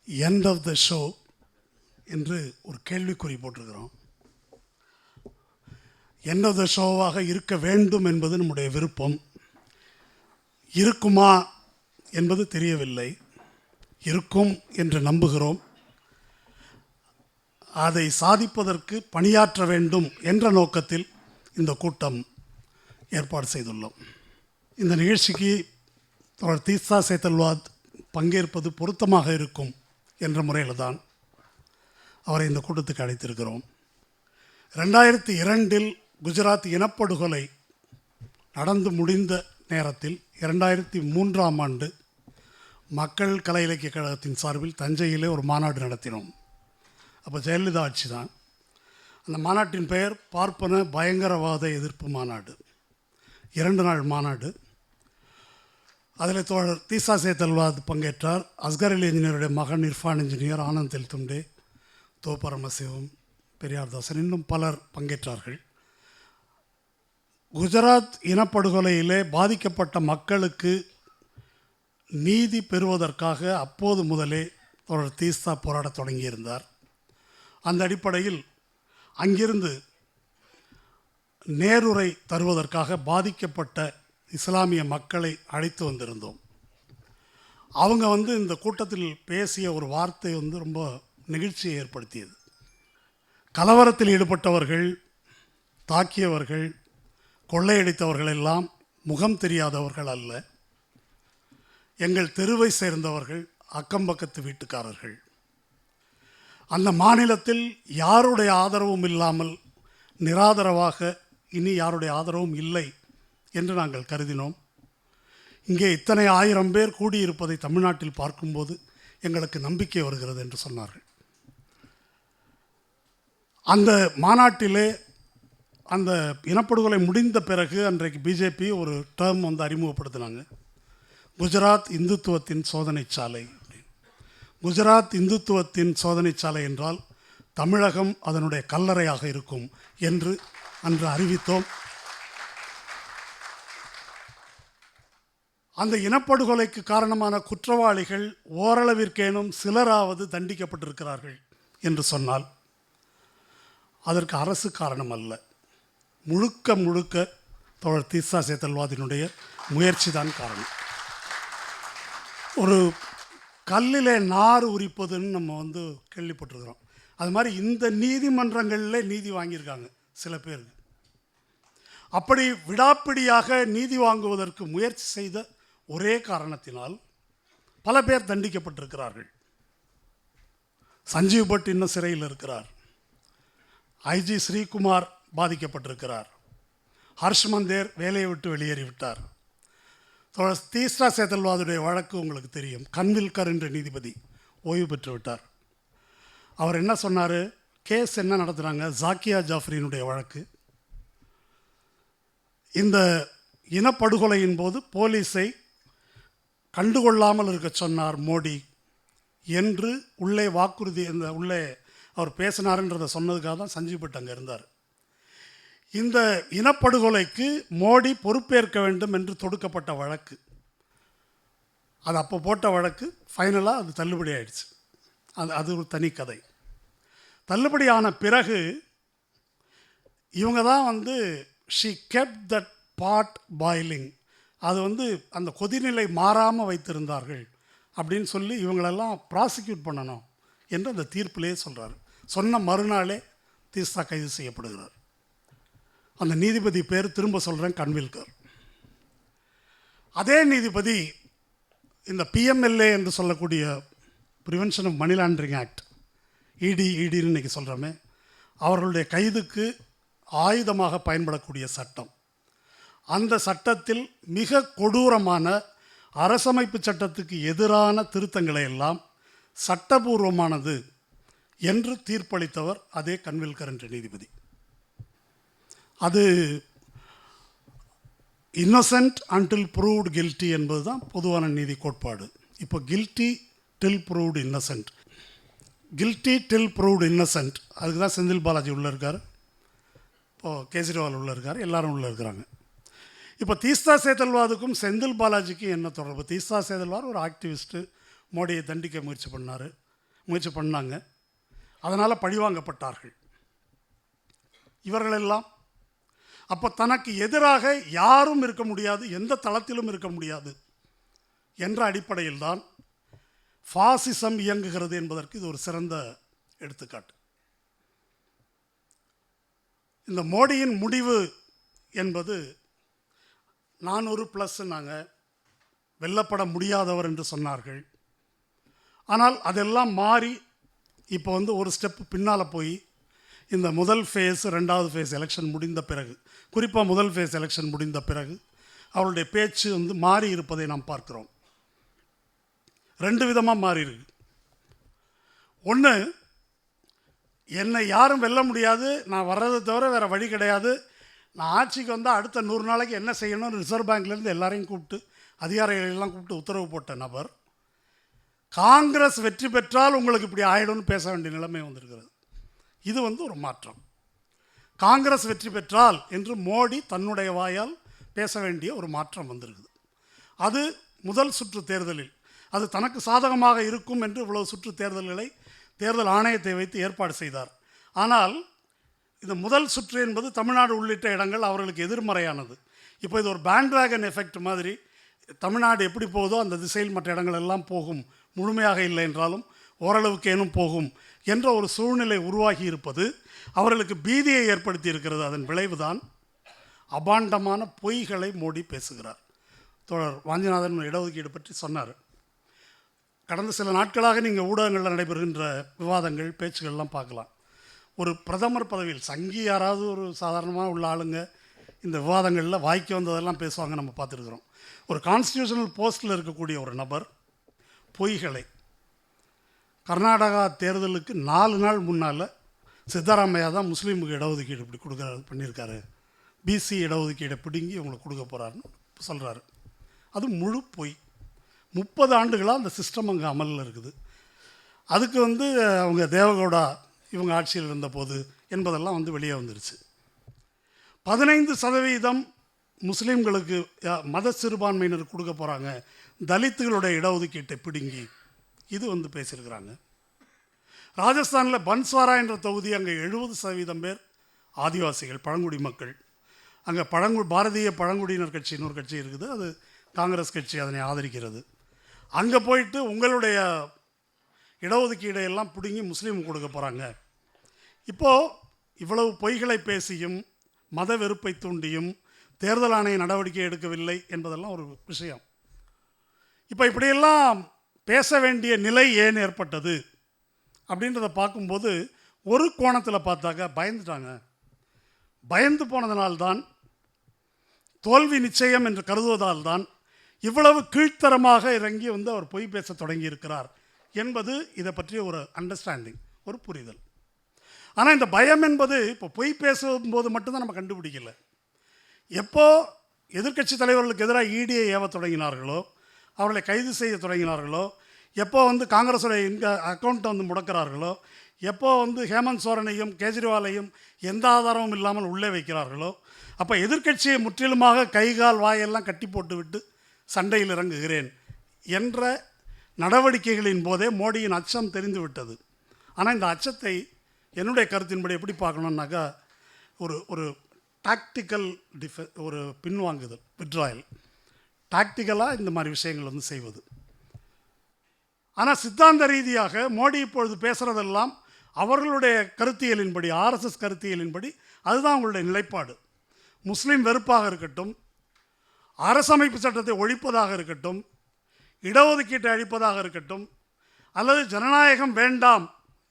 End of the show என்று ஒரு கேள்விக்குறி போட்டிருக்கிறோம். எண்ட் ஆஃப் த ஷோவாக இருக்க வேண்டும் என்பது நம்முடைய விருப்பம். இருக்குமா என்பது தெரியவில்லை. இருக்கும் என்று நம்புகிறோம். அதை சாதிப்பதற்கு பணியாற்ற வேண்டும் என்ற நோக்கத்தில் இந்த கூட்டம் ஏற்பாடு செய்துள்ளோம். இந்த நிகழ்ச்சிக்கு தோழர் தீஸ்தா சேத்தல்வாத் பங்கேற்பது பொருத்தமாக இருக்கும் என்ற முறையில் தான் அவரை இந்த கூட்டத்துக்கு அழைத்திருக்கிறோம். 2002 குஜராத் இனப்படுகொலை நடந்து முடிந்த நேரத்தில் 2003ஆம் ஆண்டு மக்கள் கலை இலக்கிய கழகத்தின் சார்பில் தஞ்சையிலே ஒரு மாநாடு நடத்தினோம். அப்போ ஜெயலலிதா ஆட்சி தான். அந்த மாநாட்டின் பெயர் பார்ப்பன பயங்கரவாத எதிர்ப்பு மாநாடு. 2 நாள் மாநாடு. அதில் தோழர் தீஸ்தா சேத்தல்வாத் பங்கேற்றார். அஸ்கர் அலி இன்ஜினியருடைய மகன் இர்ஃபான் இன்ஜினியர், ஆனந்த் தெல்துண்டே, தோ பரமசிவம், பெரியார்தாசன், இன்னும் பலர் பங்கேற்றார்கள். குஜராத் இனப்படுகொலையிலே பாதிக்கப்பட்ட மக்களுக்கு நீதி பெறுவதற்காக அப்போது முதலே தோழர் தீஸ்தா போராடத் தொடங்கியிருந்தார். அந்த அடிப்படையில் அங்கிருந்து நேருரை தருவதற்காக பாதிக்கப்பட்ட இஸ்லாமிய மக்களை அழைத்து வந்திருந்தோம். அவங்க இந்த கூட்டத்தில் பேசிய ஒரு வார்த்தை ரொம்ப நெகிழ்ச்சியை ஏற்படுத்தியது. கலவரத்தில் ஈடுபட்டவர்கள், தாக்கியவர்கள், கொள்ளையடித்தவர்கள் எல்லாம் முகம் தெரியாதவர்கள் அல்ல. எங்கள் தெருவை சேர்ந்தவர்கள், அக்கம்பக்கத்து வீட்டுக்காரர்கள். அந்த மாநிலத்தில் யாருடைய ஆதரவும் இல்லாமல் நிராதரவாக இனி யாருடைய ஆதரவும் இல்லை என்று நாங்கள் கருதினோம். இங்கே இத்தனை 1000 பேர் கூடியிருப்பதை தமிழ்நாட்டில் பார்க்கும்போது எங்களுக்கு நம்பிக்கை வருகிறது என்று சொன்னார்கள். அந்த மாநாட்டிலே அந்த இனப்படுகொலை முடிந்த பிறகு அன்றைக்கு பிஜேபி ஒரு டேர்ம் அறிமுகப்படுத்தினாங்க, குஜராத் இந்துத்துவத்தின் சோதனை சாலை. குஜராத் இந்துத்துவத்தின் சோதனை சாலை என்றால் தமிழகம் அதனுடைய கல்லறையாக இருக்கும் என்று அன்று அறிவித்தோம். அந்த இனப்படுகொலைக்கு காரணமான குற்றவாளிகள் ஓரளவிற்கேனும் சிலராவது தண்டிக்கப்பட்டிருக்கிறார்கள் என்று சொன்னால் அதற்கு அரசு காரணம் அல்ல, முழுக்க முழுக்க தோழர் தீஸ்தா சேத்தல்வாதினுடைய முயற்சி தான் காரணம். ஒரு கல்லிலே நார் உரிப்பதுன்னு நம்ம கேள்விப்பட்டிருக்கிறோம். அது மாதிரி இந்த நீதிமன்றங்களில் நீதி வாங்கியிருக்காங்க சில பேர். அப்படி விடாப்பிடியாக நீதி வாங்குவதற்கு முயற்சி செய்த ஒரே காரணத்தினால் பல பேர் தண்டிக்கப்பட்டிருக்கிறார்கள். சஞ்சீவ் பட் இன்னும் சிறையில் இருக்கிறார். ஐஜி ஸ்ரீகுமார் பாதிக்கப்பட்டிருக்கிறார். ஹர்ஷ் மந்தேர் வேலையை விட்டு வெளியேறிவிட்டார். தீஸ்தா சேத்தல்வாதுடைய வழக்கு உங்களுக்கு தெரியும். கன்வில்கர் என்ற நீதிபதி ஓய்வு பெற்று விட்டார். அவர் என்ன சொன்னார், கேஸ் என்ன நடத்துகிறாங்க, ஜாக்கியா ஜாஃப்ரினுடைய வழக்கு. இந்த இனப்படுகொலையின் போது போலீஸை கண்டுகொள்ளாமல் இருக்க சொன்னார் மோடி என்று உள்ளே வாக்குறுதி உள்ளே அவர் பேசினார்ன்றதை சொன்னதுக்காக தான் சஞ்சீவ் பட் அங்கே இருந்தார். இந்த இனப்படுகொலைக்கு மோடி பொறுப்பேற்க வேண்டும் என்று தொடுக்கப்பட்ட வழக்கு, அது அப்போ போட்ட வழக்கு ஃபைனலாக அது தள்ளுபடி ஆயிடுச்சு. அது ஒரு தனி கதை. தள்ளுபடியான பிறகு இவங்க தான் she kept that pot boiling, அது அந்த கொதிநிலை மாறாமல் வைத்திருந்தார்கள் அப்படின்னு சொல்லி இவங்களெல்லாம் ப்ராசிக்யூட் பண்ணணும் என்று அந்த தீர்ப்பிலே சொல்கிறார். சொன்ன மறுநாளே தீஸ்தா கைது செய்யப்படுகிறார். அந்த நீதிபதி பேர் திரும்ப சொல்கிறேன், கன்வில்கர். அதே நீதிபதி இந்த பிஎம்எல்ஏ என்று சொல்லக்கூடிய prevention of money laundering act, இடின்னு இன்றைக்கி சொல்கிறோமே, அவர்களுடைய கைதுக்கு ஆயுதமாக பயன்படக்கூடிய சட்டம். அந்த சட்டத்தில் மிக கொடூரமான அரசமைப்பு சட்டத்துக்கு எதிரான திருத்தங்களை எல்லாம் சட்டபூர்வமானது என்று தீர்ப்பளித்தவர் அதே கன்வில்கர் என்ற நீதிபதி. அது இன்னசென்ட் அன்டில் ப்ரூவ்டு கில்ட்டி என்பது தான் பொதுவான நீதி கோட்பாடு. இப்போ கில்ட்டி டில் ப்ரூவ்டு இன்னசென்ட், கில்ட்டி டில் ப்ரூவ்டு இன்னசென்ட், அதுக்கு தான் செந்தில் பாலாஜி உள்ளே இருக்கார், இப்போது கேஜ்ரிவால் உள்ளே இருக்கார், எல்லோரும் உள்ளே இருக்கிறாங்க. இப்போ தீஸ்தா சேத்தல்வாதுக்கும் செந்தில் பாலாஜிக்கும் என்ன தொடர்பு? தீஸ்தா சேத்தல்வார் ஒரு ஆக்டிவிஸ்ட்டு, மோடியை தண்டிக்க முயற்சி பண்ணார், முயற்சி பண்ணாங்க. அதனால் பழிவாங்கப்பட்டார்கள். இவர்களெல்லாம் அப்போ தனக்கு எதிராக யாரும் இருக்க முடியாது, எந்த தளத்திலும் இருக்க முடியாது என்ற அடிப்படையில் தான் ஃபாசிசம் இயங்குகிறது என்பதற்கு இது ஒரு சிறந்த எடுத்துக்காட்டு. இந்த மோடியின் முடிவு என்பது 400+ நாங்கள் வெல்லப்பட முடியாதவர் என்று சொன்னார்கள். ஆனால் அதெல்லாம் மாறி இப்போ ஒரு ஸ்டெப் பின்னால் போய் இந்த முதல் ஃபேஸ் 2வது ஃபேஸ் எலெக்ஷன் முடிந்த பிறகு, குறிப்பாக முதல் ஃபேஸ் எலெக்ஷன் முடிந்த பிறகு அவருடைய பேச்சு மாறி இருப்பதை நாம் பார்க்கிறோம். 2 விதமாக மாறி இருக்கு. ஒன்று, என்னை யாரும் வெல்ல முடியாது, நான் வர்றதை தவிர வேறு வழி கிடையாது, நான் ஆட்சிக்கு வந்தால் அடுத்த 100 நாளைக்கு என்ன செய்யணும்னு ரிசர்வ் பேங்க்லேருந்து எல்லாரையும் கூப்பிட்டு அதிகாரிகளெல்லாம் கூப்பிட்டு உத்தரவு போட்ட நபர் காங்கிரஸ் வெற்றி பெற்றால் உங்களுக்கு இப்படி ஆயிடும்னு பேச வேண்டிய நிலைமை வந்திருக்கிறது. இது ஒரு மாற்றம். காங்கிரஸ் வெற்றி பெற்றால் என்று மோடி தன்னுடைய வாயால் பேச வேண்டிய ஒரு மாற்றம் வந்திருக்குது. அது முதல் சுற்று தேர்தலில் அது தனக்கு சாதகமாக இருக்கும் என்று இவ்வளவு சுற்று தேர்தல்களை தேர்தல் ஆணையத்தை வைத்து ஏற்பாடு செய்தார். ஆனால் இந்த முதல் சுற்று என்பது தமிழ்நாடு உள்ளிட்ட இடங்கள் அவர்களுக்கு எதிர்மறையானது. இப்போ இது ஒரு பேண்ட்வேகன் எஃபெக்ட் மாதிரி, தமிழ்நாடு எப்படி போகுதோ அந்த திசையில் மற்ற இடங்கள் எல்லாம் போகும், முழுமையாக இல்லை என்றாலும் ஓரளவுக்கு ஏனும் போகும் என்ற ஒரு சூழ்நிலை உருவாகி இருப்பது அவர்களுக்கு பீதியை ஏற்படுத்தி இருக்கிறது. அதன் விளைவுதான் அபாண்டமான பொய்களை மோடி பேசுகிறார். தோழர் வாஞ்சிநாதன் இடஒதுக்கீடு பற்றி சொன்னார். கடந்த சில நாட்களாக நீங்கள் ஊடகங்களில் நடைபெறுகின்ற விவாதங்கள் பேச்சுகள்லாம் பார்க்கலாம். ஒரு பிரதமர் பதவியில் சங்கி யாராவது ஒரு சாதாரணமாக உள்ள ஆளுங்க இந்த விவாதங்களில் வாய்க்கு வந்ததெல்லாம் பேசுவாங்க, நம்ம பார்த்துருக்குறோம். ஒரு கான்ஸ்டியூஷனல் போஸ்ட்டில் இருக்கக்கூடிய ஒரு நபர் பொய்களை, கர்நாடகா தேர்தலுக்கு 4 நாள் முன்னால் சித்தராமையா தான் முஸ்லீமுக்கு இடஒதுக்கீடு இப்படி பண்ணியிருக்காரு, பிசி இடஒதுக்கீடை பிடுங்கி உங்களுக்கு கொடுக்க போகிறாருன்னு சொல்கிறாரு. அது முழு பொய். 30 ஆண்டுகளாக அந்த சிஸ்டம் அங்கே அமலில் இருக்குது. அதுக்கு அவங்க தேவகவுடா இவங்க ஆட்சியில் இருந்தபோது என்பதெல்லாம் வெளியே வந்துருச்சு. 15% முஸ்லீம்களுக்கு மத சிறுபான்மையினருக்கு கொடுக்க போகிறாங்க, தலித்துகளுடைய இடஒதுக்கீட்டை பிடுங்கி, இது பேசியிருக்கிறாங்க. ராஜஸ்தானில் பன்ஸ்வாரா என்ற தொகுதி, அங்கே 70% பேர் ஆதிவாசிகள், பழங்குடி மக்கள். அங்கே பாரதிய பழங்குடியினர் கட்சி இன்னொரு கட்சி இருக்குது, அது காங்கிரஸ் கட்சி அதனை ஆதரிக்கிறது. அங்கே போயிட்டு உங்களுடைய இடஒதுக்கீடை எல்லாம் பிடுங்கி முஸ்லீமுக்கு கொடுக்க போகிறாங்க. இப்போது இவ்வளவு பொய்களை பேசியும் மத வெறுப்பை தூண்டியும் தேர்தல் ஆணைய நடவடிக்கை எடுக்கவில்லை என்பதெல்லாம் ஒரு விஷயம். இப்போ இப்படியெல்லாம் பேச வேண்டிய நிலை ஏன் ஏற்பட்டது அப்படின்றத பார்க்கும்போது ஒரு கோணத்தில் பார்த்தாக்க பயந்துட்டாங்க. பயந்து போனதனால்தான், தோல்வி நிச்சயம் என்று கருதுவதால் தான் இவ்வளவு கீழ்த்தரமாக இறங்கி அவர் பொய் பேச தொடங்கி இருக்கிறார் என்பது இதை பற்றிய ஒரு அண்டர்ஸ்டாண்டிங், ஒரு புரிதல். ஆனால் இந்த பயம் என்பது இப்போ பொய் பேசும்போது மட்டும்தான் நம்ம கண்டுபிடிக்கல. எப்போ எதிர்க்கட்சி தலைவர்களுக்கு எதிராக இடியை ஏவ தொடங்கினார்களோ, அவர்களை கைது செய்ய தொடங்கினார்களோ, எப்போ காங்கிரஸுடைய அக்கௌண்ட்டை முடக்கிறார்களோ, எப்போ ஹேமந்த் சோரனையும் கேஜ்ரிவாலையும் எந்த ஆதாரமும் இல்லாமல் உள்ளே வைக்கிறார்களோ, அப்போ எதிர்க்கட்சியை முற்றிலுமாக கைகால் வாயெல்லாம் கட்டி போட்டு விட்டு சண்டையில் இறங்குகிறேன் என்ற நடவடிக்கைகளின் போதே மோடியின் அச்சம் தெரிந்து விட்டது. ஆனால் இந்த அச்சத்தை என்னுடைய கருத்தின்படி எப்படி பார்க்கணுன்னாக்கா, ஒரு டாக்டிக்கல் ஒரு பின்வாங்குதல், விட்ராயல், டாக்டிக்கலாக இந்த மாதிரி விஷயங்கள் செய்வது. ஆனால் சித்தாந்த ரீதியாக மோடி இப்பொழுது பேசுகிறதெல்லாம் அவர்களுடைய கருத்தியலின்படி, ஆர்எஸ்எஸ் கருத்தியலின்படி அதுதான் அவங்களுடைய நிலைப்பாடு. முஸ்லீம் வெறுப்பாக இருக்கட்டும், அரசமைப்பு சட்டத்தை ஒழிப்பதாக இருக்கட்டும், இடஒதுக்கீட்டை அழிப்பதாக இருக்கட்டும், அல்லது ஜனநாயகம் வேண்டாம்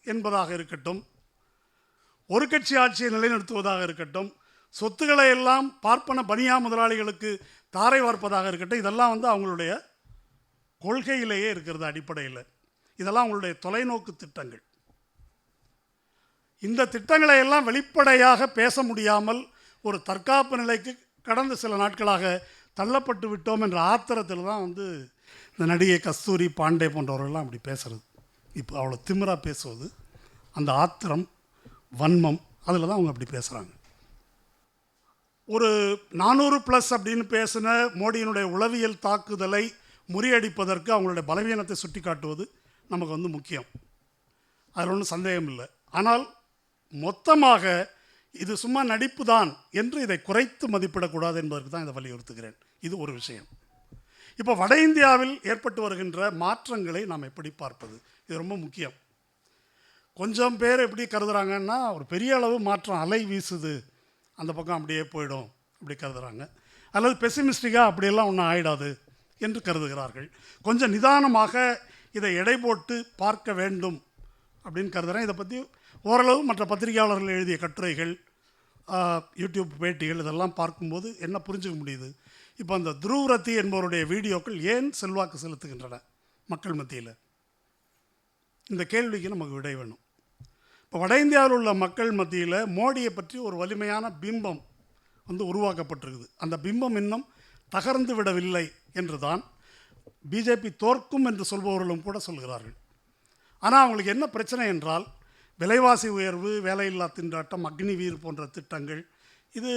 என்பதாக இருக்கட்டும், ஒரு கட்சி ஆட்சியை நிலைநிறுத்துவதாக இருக்கட்டும், சொத்துக்களை எல்லாம் பார்ப்பன பனியா முதலாளிகளுக்கு தாரை வார்ப்பதாக இருக்கட்டும், இதெல்லாம் அவங்களுடைய கொள்கையிலேயே இருக்கிறது. அடிப்படையில் இதெல்லாம் அவங்களுடைய தொலைநோக்கு திட்டங்கள். இந்த திட்டங்களை எல்லாம் வெளிப்படையாக பேச முடியாமல் ஒரு தற்காப்பு நிலைக்கு கடந்த சில நாட்களாக தள்ளப்பட்டு விட்டோம் என்ற ஆத்திரத்தில் தான் இந்த நடிகை கஸ்தூரி பாண்டே போன்றவர்கள்லாம் அப்படி பேசுகிறது. இப்போ அவ்வளோ திமிராக பேசுவது, அந்த ஆத்திரம், வன்மம், அதில் தான் அவங்க அப்படி பேசுகிறாங்க. ஒரு 400+ அப்படின்னு பேசின மோடியினுடைய உளவியல் தாக்குதலை முறியடிப்பதற்கு அவங்களுடைய பலவீனத்தை சுட்டி காட்டுவது நமக்கு முக்கியம். அதில் ஒன்றும் சந்தேகம் இல்லை. ஆனால் மொத்தமாக இது சும்மா நடிப்பு தான் என்று இதை குறைத்து மதிப்பிடக்கூடாது என்பதற்கு தான் இதை வலியுறுத்துகிறேன். இது ஒரு விஷயம். இப்போ வட இந்தியாவில் ஏற்பட்டு வருகின்ற மாற்றங்களை நாம் எப்படி பார்ப்பது, இது ரொம்ப முக்கியம். கொஞ்சம் பேர் எப்படி கருதுகிறாங்கன்னா, ஒரு பெரிய அளவு மாற்றம் அலை வீசுது, அந்த பக்கம் அப்படியே போயிடும் அப்படி கருதுகிறாங்க. அல்லது பெசிமிஸ்டிக்காக அப்படியெல்லாம் ஒன்றும் ஆகிடாது என்று கருதுகிறார்கள். கொஞ்சம் நிதானமாக இதை எடை போட்டு பார்க்க வேண்டும் அப்படின்னு கருதுகிறேன். இதை பற்றி ஓரளவு மற்ற பத்திரிகையாளர்கள் எழுதிய கட்டுரைகள், யூடியூப் பேட்டிகள் இதெல்லாம் பார்க்கும்போது என்ன புரிஞ்சுக்க முடியுது. இப்போ அந்த துருவ்ரத்தி என்பவருடைய வீடியோக்கள் ஏன் செல்வாக்கு செலுத்துகின்றன மக்கள் மத்தியில், இந்த கேள்விக்கு நமக்கு விடை வேணும். இப்போ வட இந்தியாவில் உள்ள மக்கள் மத்தியில் மோடியை பற்றி ஒரு வலிமையான பிம்பம் உருவாக்கப்பட்டிருக்குது. அந்த பிம்பம் இன்னும் தகர்ந்து விடவில்லை என்று தான் பிஜேபி தோற்கும் என்று சொல்பவர்களும் கூட சொல்கிறார்கள். ஆனால் அவங்களுக்கு என்ன பிரச்சனை என்றால், விலைவாசி உயர்வு, வேலையில்லா திண்டாட்டம், அக்னிவீர் போன்ற திட்டங்கள், இது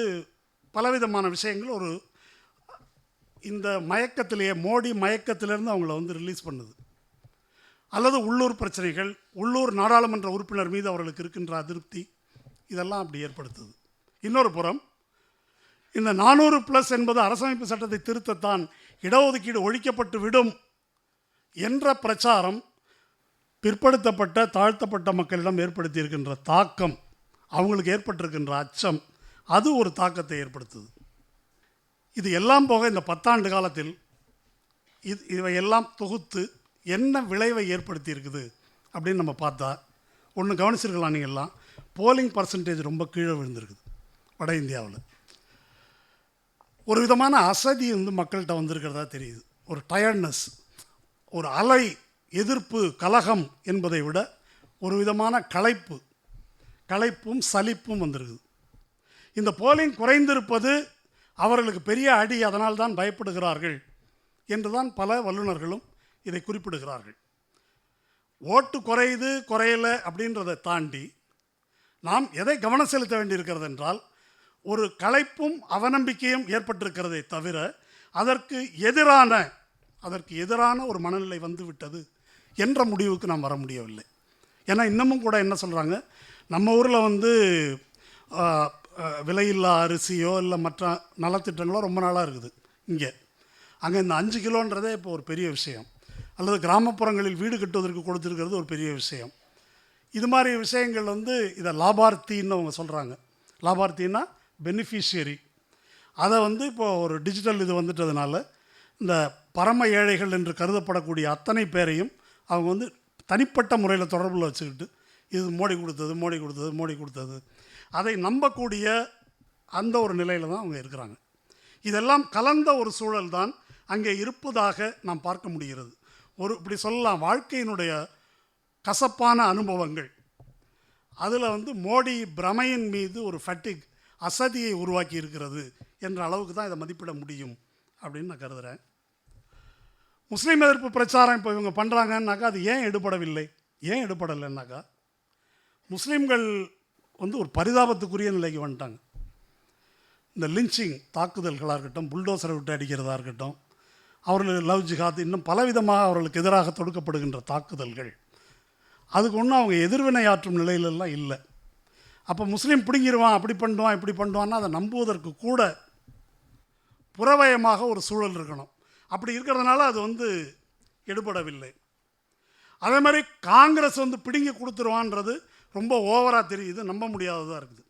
பலவிதமான விஷயங்கள் ஒரு இந்த மயக்கத்திலேயே, மோடி மயக்கத்திலேருந்து அவங்கள ரிலீஸ் பண்ணுது. அல்லது உள்ளூர் பிரச்சனைகள், உள்ளூர் நாடாளுமன்ற உறுப்பினர் மீது அவர்களுக்கு இருக்கின்ற அதிருப்தி, இதெல்லாம் அப்படி ஏற்படுத்துது. இன்னொரு புறம் இந்த 400+ என்பது அரசமைப்பு சட்டத்தை திருத்தத்தான், இடஒதுக்கீடு ஒழிக்கப்பட்டு விடும் என்ற பிரச்சாரம் பிற்படுத்தப்பட்ட தாழ்த்தப்பட்ட மக்களிடம் ஏற்படுத்தி இருக்கின்ற தாக்கம், அவங்களுக்கு ஏற்பட்டிருக்கின்ற அச்சம், அது ஒரு தாக்கத்தை ஏற்படுத்துது. இது எல்லாம் போக இந்த 10 ஆண்டு காலத்தில் இவையெல்லாம் தொகுத்து என்ன விளைவை ஏற்படுத்தி இருக்குது அப்படின்னு நம்ம பார்த்தா, ஒன்று கவனிச்சிருக்கலாம் நீங்கள்லாம், போலிங் பர்சன்டேஜ் ரொம்ப கீழே விழுந்திருக்குது வட இந்தியாவில். ஒரு விதமான அசதி மக்கள்கிட்ட வந்திருக்கிறதா தெரியுது. ஒரு டயர்ட்னஸ், ஒரு அலை எதிர்ப்பு, கலகம் என்பதை விட ஒரு விதமான களைப்பும் சலிப்பும் வந்திருக்குது. இந்த போலிங் குறைந்திருப்பது அவர்களுக்கு பெரிய அடி, அதனால் தான் பயப்படுகிறார்கள் என்று தான் பல வல்லுநர்களும் இதை குறிப்பிடுகிறார்கள். ஓட்டு குறையுது குறையலை அப்படின்றதை தாண்டி நாம் எதை கவனம் செலுத்த வேண்டியிருக்கிறது என்றால், ஒரு களைப்பும் அவநம்பிக்கையும் ஏற்பட்டிருக்கிறதை தவிர அதற்கு எதிரான ஒரு மனநிலை வந்துவிட்டது என்ற முடிவுக்கு நாம் வர முடியவில்லை. ஏன்னா இன்னமும் கூட என்ன சொல்கிறாங்க, நம்ம ஊரில் விலையில்லா அரிசியோ இல்லை மற்ற நலத்திட்டங்களோ ரொம்ப நாளாக இருக்குது. அங்கே இந்த 5 கிலோன்றதே இப்போ ஒரு பெரிய விஷயம். அல்லது கிராமப்புறங்களில் வீடு கட்டுவதற்கு கொடுத்துருக்கிறது ஒரு பெரிய விஷயம். இது மாதிரி விஷயங்கள் இதை லாபார்த்தின்னு அவங்க சொல்கிறாங்க. லாபார்த்தின்னா பெனிஃபிஷியரி. அதை இப்போது ஒரு டிஜிட்டல் இது வந்துட்டதுனால இந்த பரம ஏழைகள் என்று கருதப்படக்கூடிய அத்தனை பேரையும் அவங்க தனிப்பட்ட முறையில் தொடர்பில் வச்சுக்கிட்டு, இது மோடி கொடுத்தது அதை நம்பக்கூடிய அந்த ஒரு நிலையில் தான் அவங்க இருக்கிறாங்க. இதெல்லாம் கலந்த ஒரு சூழல் தான் அங்கே இருப்பதாக நாம் பார்க்க முடிகிறது. இப்படி சொல்லலாம், வாழ்க்கையினுடைய கசப்பான அனுபவங்கள், அதில் மோடி பிரமையின் மீது ஒரு ஃபட்டிக், அசதியை உருவாக்கி இருக்கிறது என்ற அளவுக்கு தான் இதை மதிப்பிட முடியும் அப்படின்னு நான் கருதுகிறேன். முஸ்லீம் எதிர்ப்பு பிரச்சாரம் இப்போ இவங்க பண்ணுறாங்கன்னாக்கா அது ஏன் எடுபடலைன்னாக்கா, முஸ்லீம்கள் ஒரு பரிதாபத்துக்குரிய நிலைக்கு வந்துட்டாங்க. இந்த லிஞ்சிங் தாக்குதல்களாக இருக்கட்டும், புல்டோசரை விட்டு அடிக்கிறதா இருக்கட்டும், அவர்கள் லவ் ஜிஹாத், இன்னும் பலவிதமாக அவர்களுக்கு எதிராக தொடுக்கப்படுகின்ற தாக்குதல்கள், அதுக்கு ஒன்றும் அவங்க எதிர்வினையாற்றும் நிலையிலெல்லாம் இல்லை. அப்போ முஸ்லீம் பிடுங்கிடுவான், அப்படி பண்ணுவான் இப்படி பண்ணுவான்னா அதை நம்புவதற்கு கூட புறவயமாக ஒரு சூழல் இருக்கணும். அப்படி இருக்கிறதுனால அது எடுபடவில்லை. அதே மாதிரி காங்கிரஸ் பிடுங்கி கொடுத்துருவான்றது ரொம்ப ஓவராக தெரியுது, நம்ப முடியாததாக இருக்குது.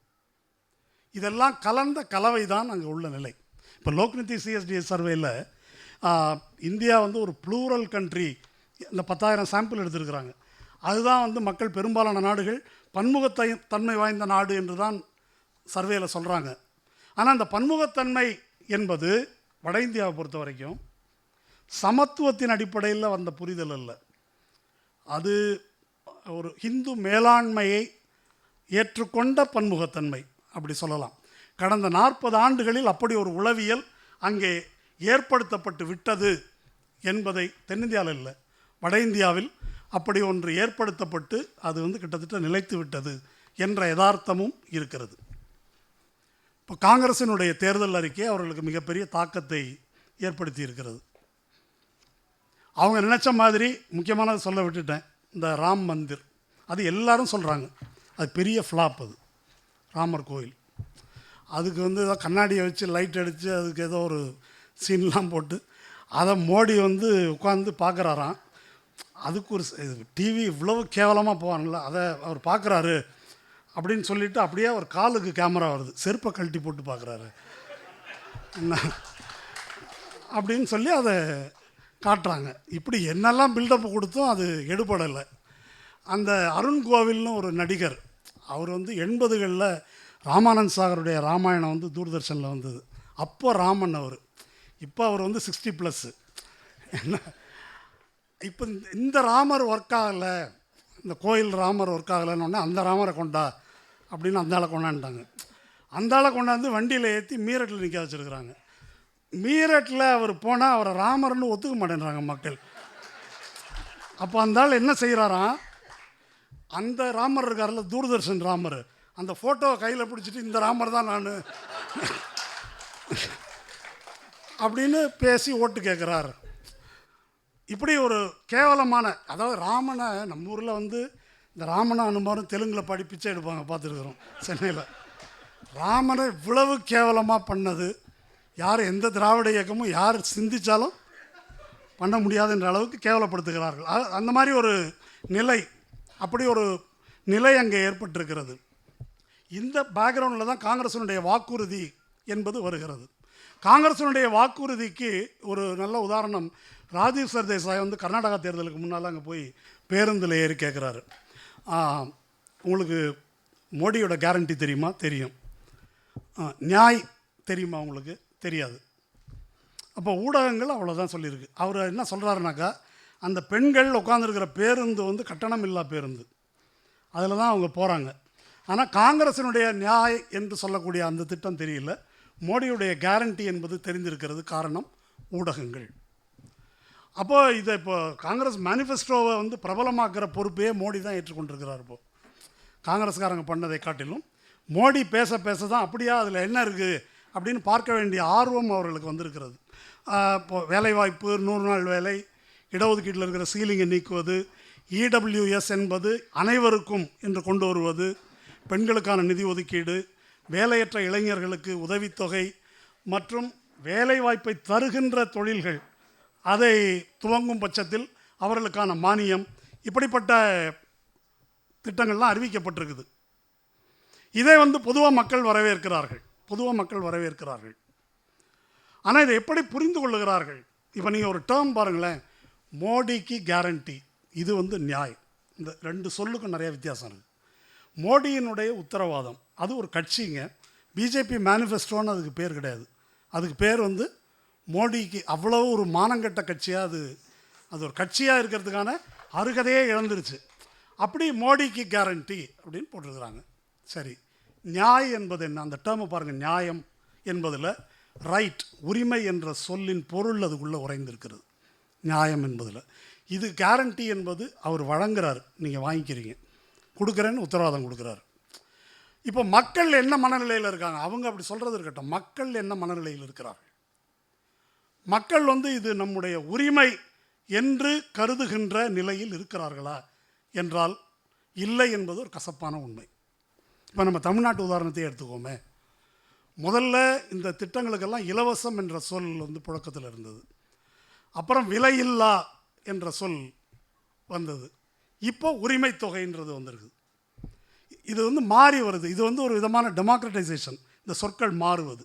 இதெல்லாம் கலந்த கலவை தான் அங்கே உள்ள நிலை. இப்போ லோக்நிதி சிஎஸ்டிஎஸ் சர்வேயில் இந்தியா ஒரு ப்ளூரல் கண்ட்ரி, இந்த 10,000 சாம்பிள் எடுத்துருக்குறாங்க. அதுதான் மக்கள் பெரும்பாலான நாடுகள் பன்முகத்தன்மை வாய்ந்த நாடு என்று தான் சர்வேயில் சொல்கிறாங்க. ஆனால் அந்த பன்முகத்தன்மை என்பது வட இந்தியாவை பொறுத்த வரைக்கும் சமத்துவத்தின் அடிப்படையில் வந்த புரிதல் அல்ல. அது ஒரு ஹிந்து மேலாண்மையை ஏற்றுக்கொண்ட பன்முகத்தன்மை அப்படி சொல்லலாம். கடந்த 40 ஆண்டுகளில் அப்படி ஒரு உளவியல் அங்கே ஏற்படுத்தப்பட்டு விட்டது என்பதை தென்னிந்தியாவில் இல்லை, வட இந்தியாவில் அப்படி ஒன்று ஏற்படுத்தப்பட்டு அது கிட்டத்தட்ட நிலைத்து விட்டது என்ற யதார்த்தமும் இருக்கிறது. இப்போ காங்கிரசினுடைய தேர்தல் அறிக்கை அவர்களுக்கு மிகப்பெரிய தாக்கத்தை ஏற்படுத்தி இருக்கிறது. அவங்க நினச்ச மாதிரி, முக்கியமானது சொல்ல விட்டுட்டேன், இந்த ராம் மந்திர் அது எல்லாரும் சொல்கிறாங்க அது பெரிய ஃப்ளாப். அது ராமர் கோயில் அதுக்கு வந்து ஏதோ கண்ணாடியை வச்சு லைட் அடித்து அதுக்கு ஏதோ ஒரு சீன்லாம் போட்டு அதை மோடி வந்து உட்காந்து பார்க்குறாராம். அதுக்கு ஒரு டிவி இவ்வளவு கேவலமாக போவாங்கள்ல, அதை அவர் பார்க்குறாரு அப்படின்னு சொல்லிவிட்டு அப்படியே அவர் காலுக்கு கேமரா வருது, செருப்பை கழட்டி போட்டு பார்க்குறாரு என்ன அப்படின்னு சொல்லி அதை காட்டுறாங்க. இப்படி என்னெல்லாம் பில்டப் கொடுத்தும் அது எடுபடலை. அந்த அருண் கோவில்னு ஒரு நடிகர், அவர் வந்து 80களில் ராமானந்த் சாகருடைய ராமாயணம் வந்து தூர்தர்ஷனில் வந்தது. அப்போ ராமன் அவர், இப்போ அவர் வந்து 60+ என்ன. இப்போ இந்த ராமர் ஒர்க் ஆகலை, இந்த கோயில் ராமர் ஒர்க் ஆகலைன்னு அந்த ராமரை கொண்டா அப்படின்னு அந்த ஆளை கொண்டாண்டாங்க. அந்த ஆளை கொண்டாந்து வண்டியில் ஏற்றி மீரட்டில் நிற்க வச்சுருக்குறாங்க. மீரட்டில் அவர் போனால் அவரை ராமர்னு ஒத்துக்க மாட்டேன்றாங்க மக்கள். அப்போ அந்த ஆள் என்ன செய்கிறாராம், அந்த ராமர் இருக்கார்ல தூர்தர்ஷன் ராமர், அந்த ஃபோட்டோவை கையில் பிடிச்சிட்டு இந்த ராமர் தான் நான் அப்படின்னு பேசி ஓட்டு கேட்குறாரு. இப்படி ஒரு கேவலமான, அதாவது ராமனை நம்ம ஊரில் வந்து இந்த ராமனை அனுமாரும் தெலுங்கில் பாடி பிச்சை எடுப்பாங்க, பார்த்துருக்குறோம் சென்னையில். ராமனை இவ்வளவு கேவலமாக பண்ணது யார், எந்த திராவிட இயக்கமும் யார் சிந்தித்தாலும் பண்ண முடியாதுன்ற அளவுக்கு கேவலப்படுத்துகிறார்கள். அந்த மாதிரி ஒரு நிலை, அப்படி ஒரு நிலை அங்கே ஏற்பட்டிருக்கிறது. இந்த பேக்ரவுண்டில் தான் காங்கிரஸினுடைய வாக்குறுதி என்பது வருகிறது. காங்கிரஸினுடைய வாக்குறுதிக்கு ஒரு நல்ல உதாரணம், ராஜீவ் சர்தேசாய் வந்து கர்நாடகா தேர்தலுக்கு முன்னால் அங்கே போய் பேருந்தில் ஏறி கேட்குறாரு, உங்களுக்கு மோடியோட கேரண்டி தெரியுமா? தெரியும். நியாய் தெரியுமா? உங்களுக்கு தெரியாது. அப்போ ஊடகங்கள் அவ்வளோதான் சொல்லியிருக்கு. அவர் என்ன சொல்கிறாருனாக்கா, அந்த பெண்கள் உட்காந்துருக்கிற பேருந்து வந்து கட்டணம் இல்லா பேருந்து, அதில் தான் அவங்க போகிறாங்க. ஆனால் காங்கிரஸினுடைய நியாய் என்று சொல்லக்கூடிய அந்த திட்டம் தெரியல, மோடியுடைய கேரண்டி என்பது தெரிந்திருக்கிறது. காரணம் ஊடகங்கள். அப்போது இதை இப்போ காங்கிரஸ் மேனிஃபெஸ்டோவை வந்து பிரபலமாக்குற பொறுப்பையே மோடி தான் ஏற்றுக்கொண்டிருக்கிறார். இப்போது காங்கிரஸ்காரங்க பண்ணதை காட்டிலும் மோடி பேச பேச தான் அப்படியா அதில் என்ன இருக்குது அப்படின்னு பார்க்க வேண்டிய ஆர்வம் அவர்களுக்கு வந்திருக்கிறது. இப்போது வேலைவாய்ப்பு, 100 நாள் வேலை, இடஒதுக்கீட்டில் இருக்கிற சீலிங்கை நீக்குவது, இடபிள்யூஎஸ் என்பது அனைவருக்கும் என்று கொண்டு வருவது, பெண்களுக்கான நிதி ஒதுக்கீடு, வேலையற்ற இளைஞர்களுக்கு உதவித்தொகை மற்றும் வேலைவாய்ப்பை தருகின்ற தொழில்கள் அதை துவங்கும் பட்சத்தில் அவர்களுக்கான மானியம், இப்படிப்பட்ட திட்டங்கள்லாம் அறிவிக்கப்பட்டிருக்குது. இதை வந்து பொதுவாக மக்கள் வரவேற்கிறார்கள். ஆனால் இதை எப்படி புரிந்து கொள்ளுகிறார்கள்? இப்போ நீங்கள் ஒரு டேர்ம் பாருங்களேன், மோடிக்கு கேரண்டி, இது வந்து நியாய். இந்த 2 சொல்லுக்கும் நிறைய வித்தியாசம் இருக்குது. மோடியினுடைய உத்தரவாதம் அது ஒரு கட்சிங்க, பிஜேபி மேனிஃபெஸ்டோன்னு அதுக்கு பேர் கிடையாது. அதுக்கு பேர் வந்து மோடிக்கு அவ்வளோ ஒரு மானங்கட்ட கட்சியாக அது ஒரு கட்சியாக இருக்கிறதுக்கான அருகதையே இழந்துருச்சு. அப்படி மோடிக்கு கேரண்டி அப்படின்னு போட்டிருக்கிறாங்க. சரி, நியாய் என்பது என்ன? அந்த டேர்மை பாருங்கள். நியாயம் என்பதில் ரைட், உரிமை என்ற சொல்லின் பொருள் அதுக்குள்ளே உறைந்திருக்கிறது. நியாயம் என்பதில் இது கேரண்டி என்பது அவர் வழங்குறார், நீங்கள் வாங்கிக்கிறீங்க, கொடுக்குறேன்னு உத்தரவாதம் கொடுக்குறாரு. இப்போ மக்கள் என்ன மனநிலையில் இருக்காங்க? அவங்க அப்படி சொல்கிறது இருக்கட்டும், மக்கள் என்ன மனநிலையில் இருக்கிறார்கள்? மக்கள் வந்து இது நம்முடைய உரிமை என்று கருதுகின்ற நிலையில் இருக்கிறார்களா என்றால் இல்லை என்பது ஒரு கசப்பான உண்மை. இப்போ நம்ம தமிழ்நாட்டு உதாரணத்தை எடுத்துக்கோமே. முதல்ல இந்த திட்டங்களுக்கெல்லாம் இலவசம் என்ற சொல் வந்து புழக்கத்தில் இருந்தது. அப்புறம் விலையில்லா என்ற சொல் வந்தது. இப்போ உரிமை தொகைன்றது வந்திருக்கு. இது வந்து மாறி வருது. இது வந்து ஒரு விதமான டெமோக்ரட்டைசேஷன், இந்த சொற்கள் மாறுவது.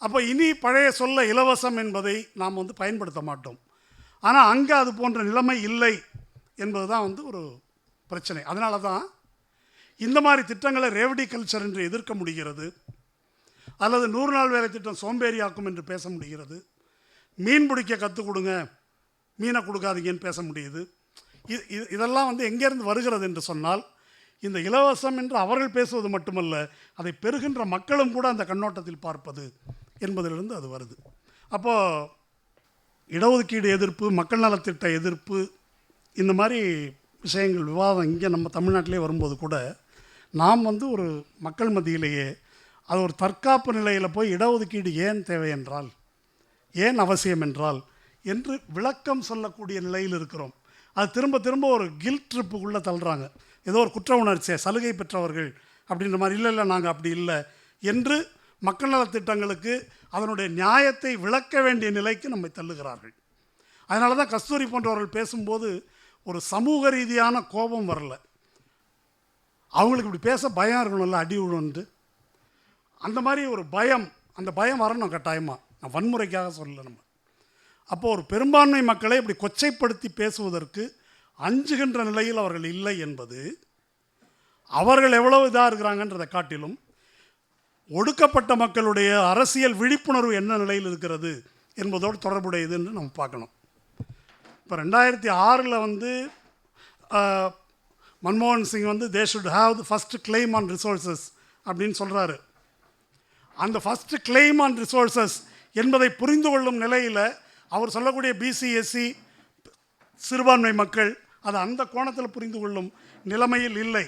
அப்போ இனி பழைய சொல்ல இலவசம் என்பதை நாம் வந்து பயன்படுத்த மாட்டோம். ஆனால் அங்கே அது போன்ற நிலைமை இல்லை என்பது தான் வந்து ஒரு பிரச்சனை. அதனால தான் இந்த மாதிரி திட்டங்களை ரேவடி கல்ச்சர் என்று எதிர்க்க முடிகிறது, அல்லது 100 நாள் வேலை திட்டம் சோம்பேறியாக்கும் என்று பேச முடிகிறது, மீன் பிடிக்க கற்றுக் கொடுங்க, மீனை கொடுக்காதீங்கன்னு பேச முடியுது. இதெல்லாம் வந்து எங்கேருந்து வருகிறது என்று சொன்னால், இந்த இலவசம் என்று அவர்கள் பேசுவது மட்டுமல்ல, அதை பெறுகின்ற மக்களும் கூட அந்த கண்ணோட்டத்தில் பார்ப்பது என்பதிலிருந்து அது வருது. அப்போது இடஒதுக்கீடு எதிர்ப்பு, மக்கள் நலத்திட்ட எதிர்ப்பு, இந்த மாதிரி விஷயங்கள் விவாதம் இங்கே நம்ம தமிழ்நாட்டிலே வரும்போது கூட நாம் வந்து ஒரு மக்கள் மத்தியிலேயே அது ஒரு தற்காப்பு நிலையில் போய் இடஒதுக்கீடு ஏன் தேவை என்றால், ஏன் அவசியம் என்றால் என்று விளக்கம் சொல்லக்கூடிய நிலையில் இருக்கிறோம். அது திரும்ப திரும்ப ஒரு கில்ட் ட்ரிப்புக்குள்ளே தள்ளுறாங்க. ஏதோ ஒரு குற்ற உணர்ச்சியை சலுகை பெற்றவர்கள் அப்படின்ற மாதிரி, இல்லை இல்லை நாங்கள் அப்படி இல்லை என்று மக்கள் நலத்திட்டங்களுக்கு அதனுடைய நியாயத்தை விளக்க வேண்டிய நிலைக்கு நம்மை தள்ளுகிறார்கள். அதனால தான் கஸ்தூரி போன்றவர்கள் பேசும்போது ஒரு சமூக ரீதியான கோபம் வரல. அவங்களுக்கு இப்படி பேச பயம் இருக்கணும்ல, அடி விழுந்து அந்த மாதிரி ஒரு பயம், அந்த பயம் வரணும் கட்டாயமாக. நான் வன்முறைக்காக சொல்லலை நம்ம. அப்போது ஒரு பெரும்பான்மை மக்களை இப்படி கொச்சைப்படுத்தி பேசுவதற்கு அஞ்சுகின்ற நிலையில் அவர்கள் இல்லை என்பது அவர்கள் எவ்வளவு இதாக இருக்கிறாங்கன்றதை காட்டிலும் ஒடுக்கப்பட்ட மக்களுடைய அரசியல் விழிப்புணர்வு என்ன நிலையில் இருக்கிறது என்பதோடு தொடர்புடையது என்று நம்ம பார்க்கணும். இப்போ 2006 மன்மோகன் Singh they should have the first claim on resources அப்படின்னு சொல்கிறாரு. அந்த ஃபஸ்ட்டு கிளைம் ஆன் ரிசோர்ஸஸ் என்பதை புரிந்து கொள்ளும் நிலையில் அவர் சொல்லக்கூடிய பிசி எஸ்சி சிறுபான்மை மக்கள் அதை அந்த கோணத்தில் புரிந்து கொள்ளும் நிலைமையில் இல்லை.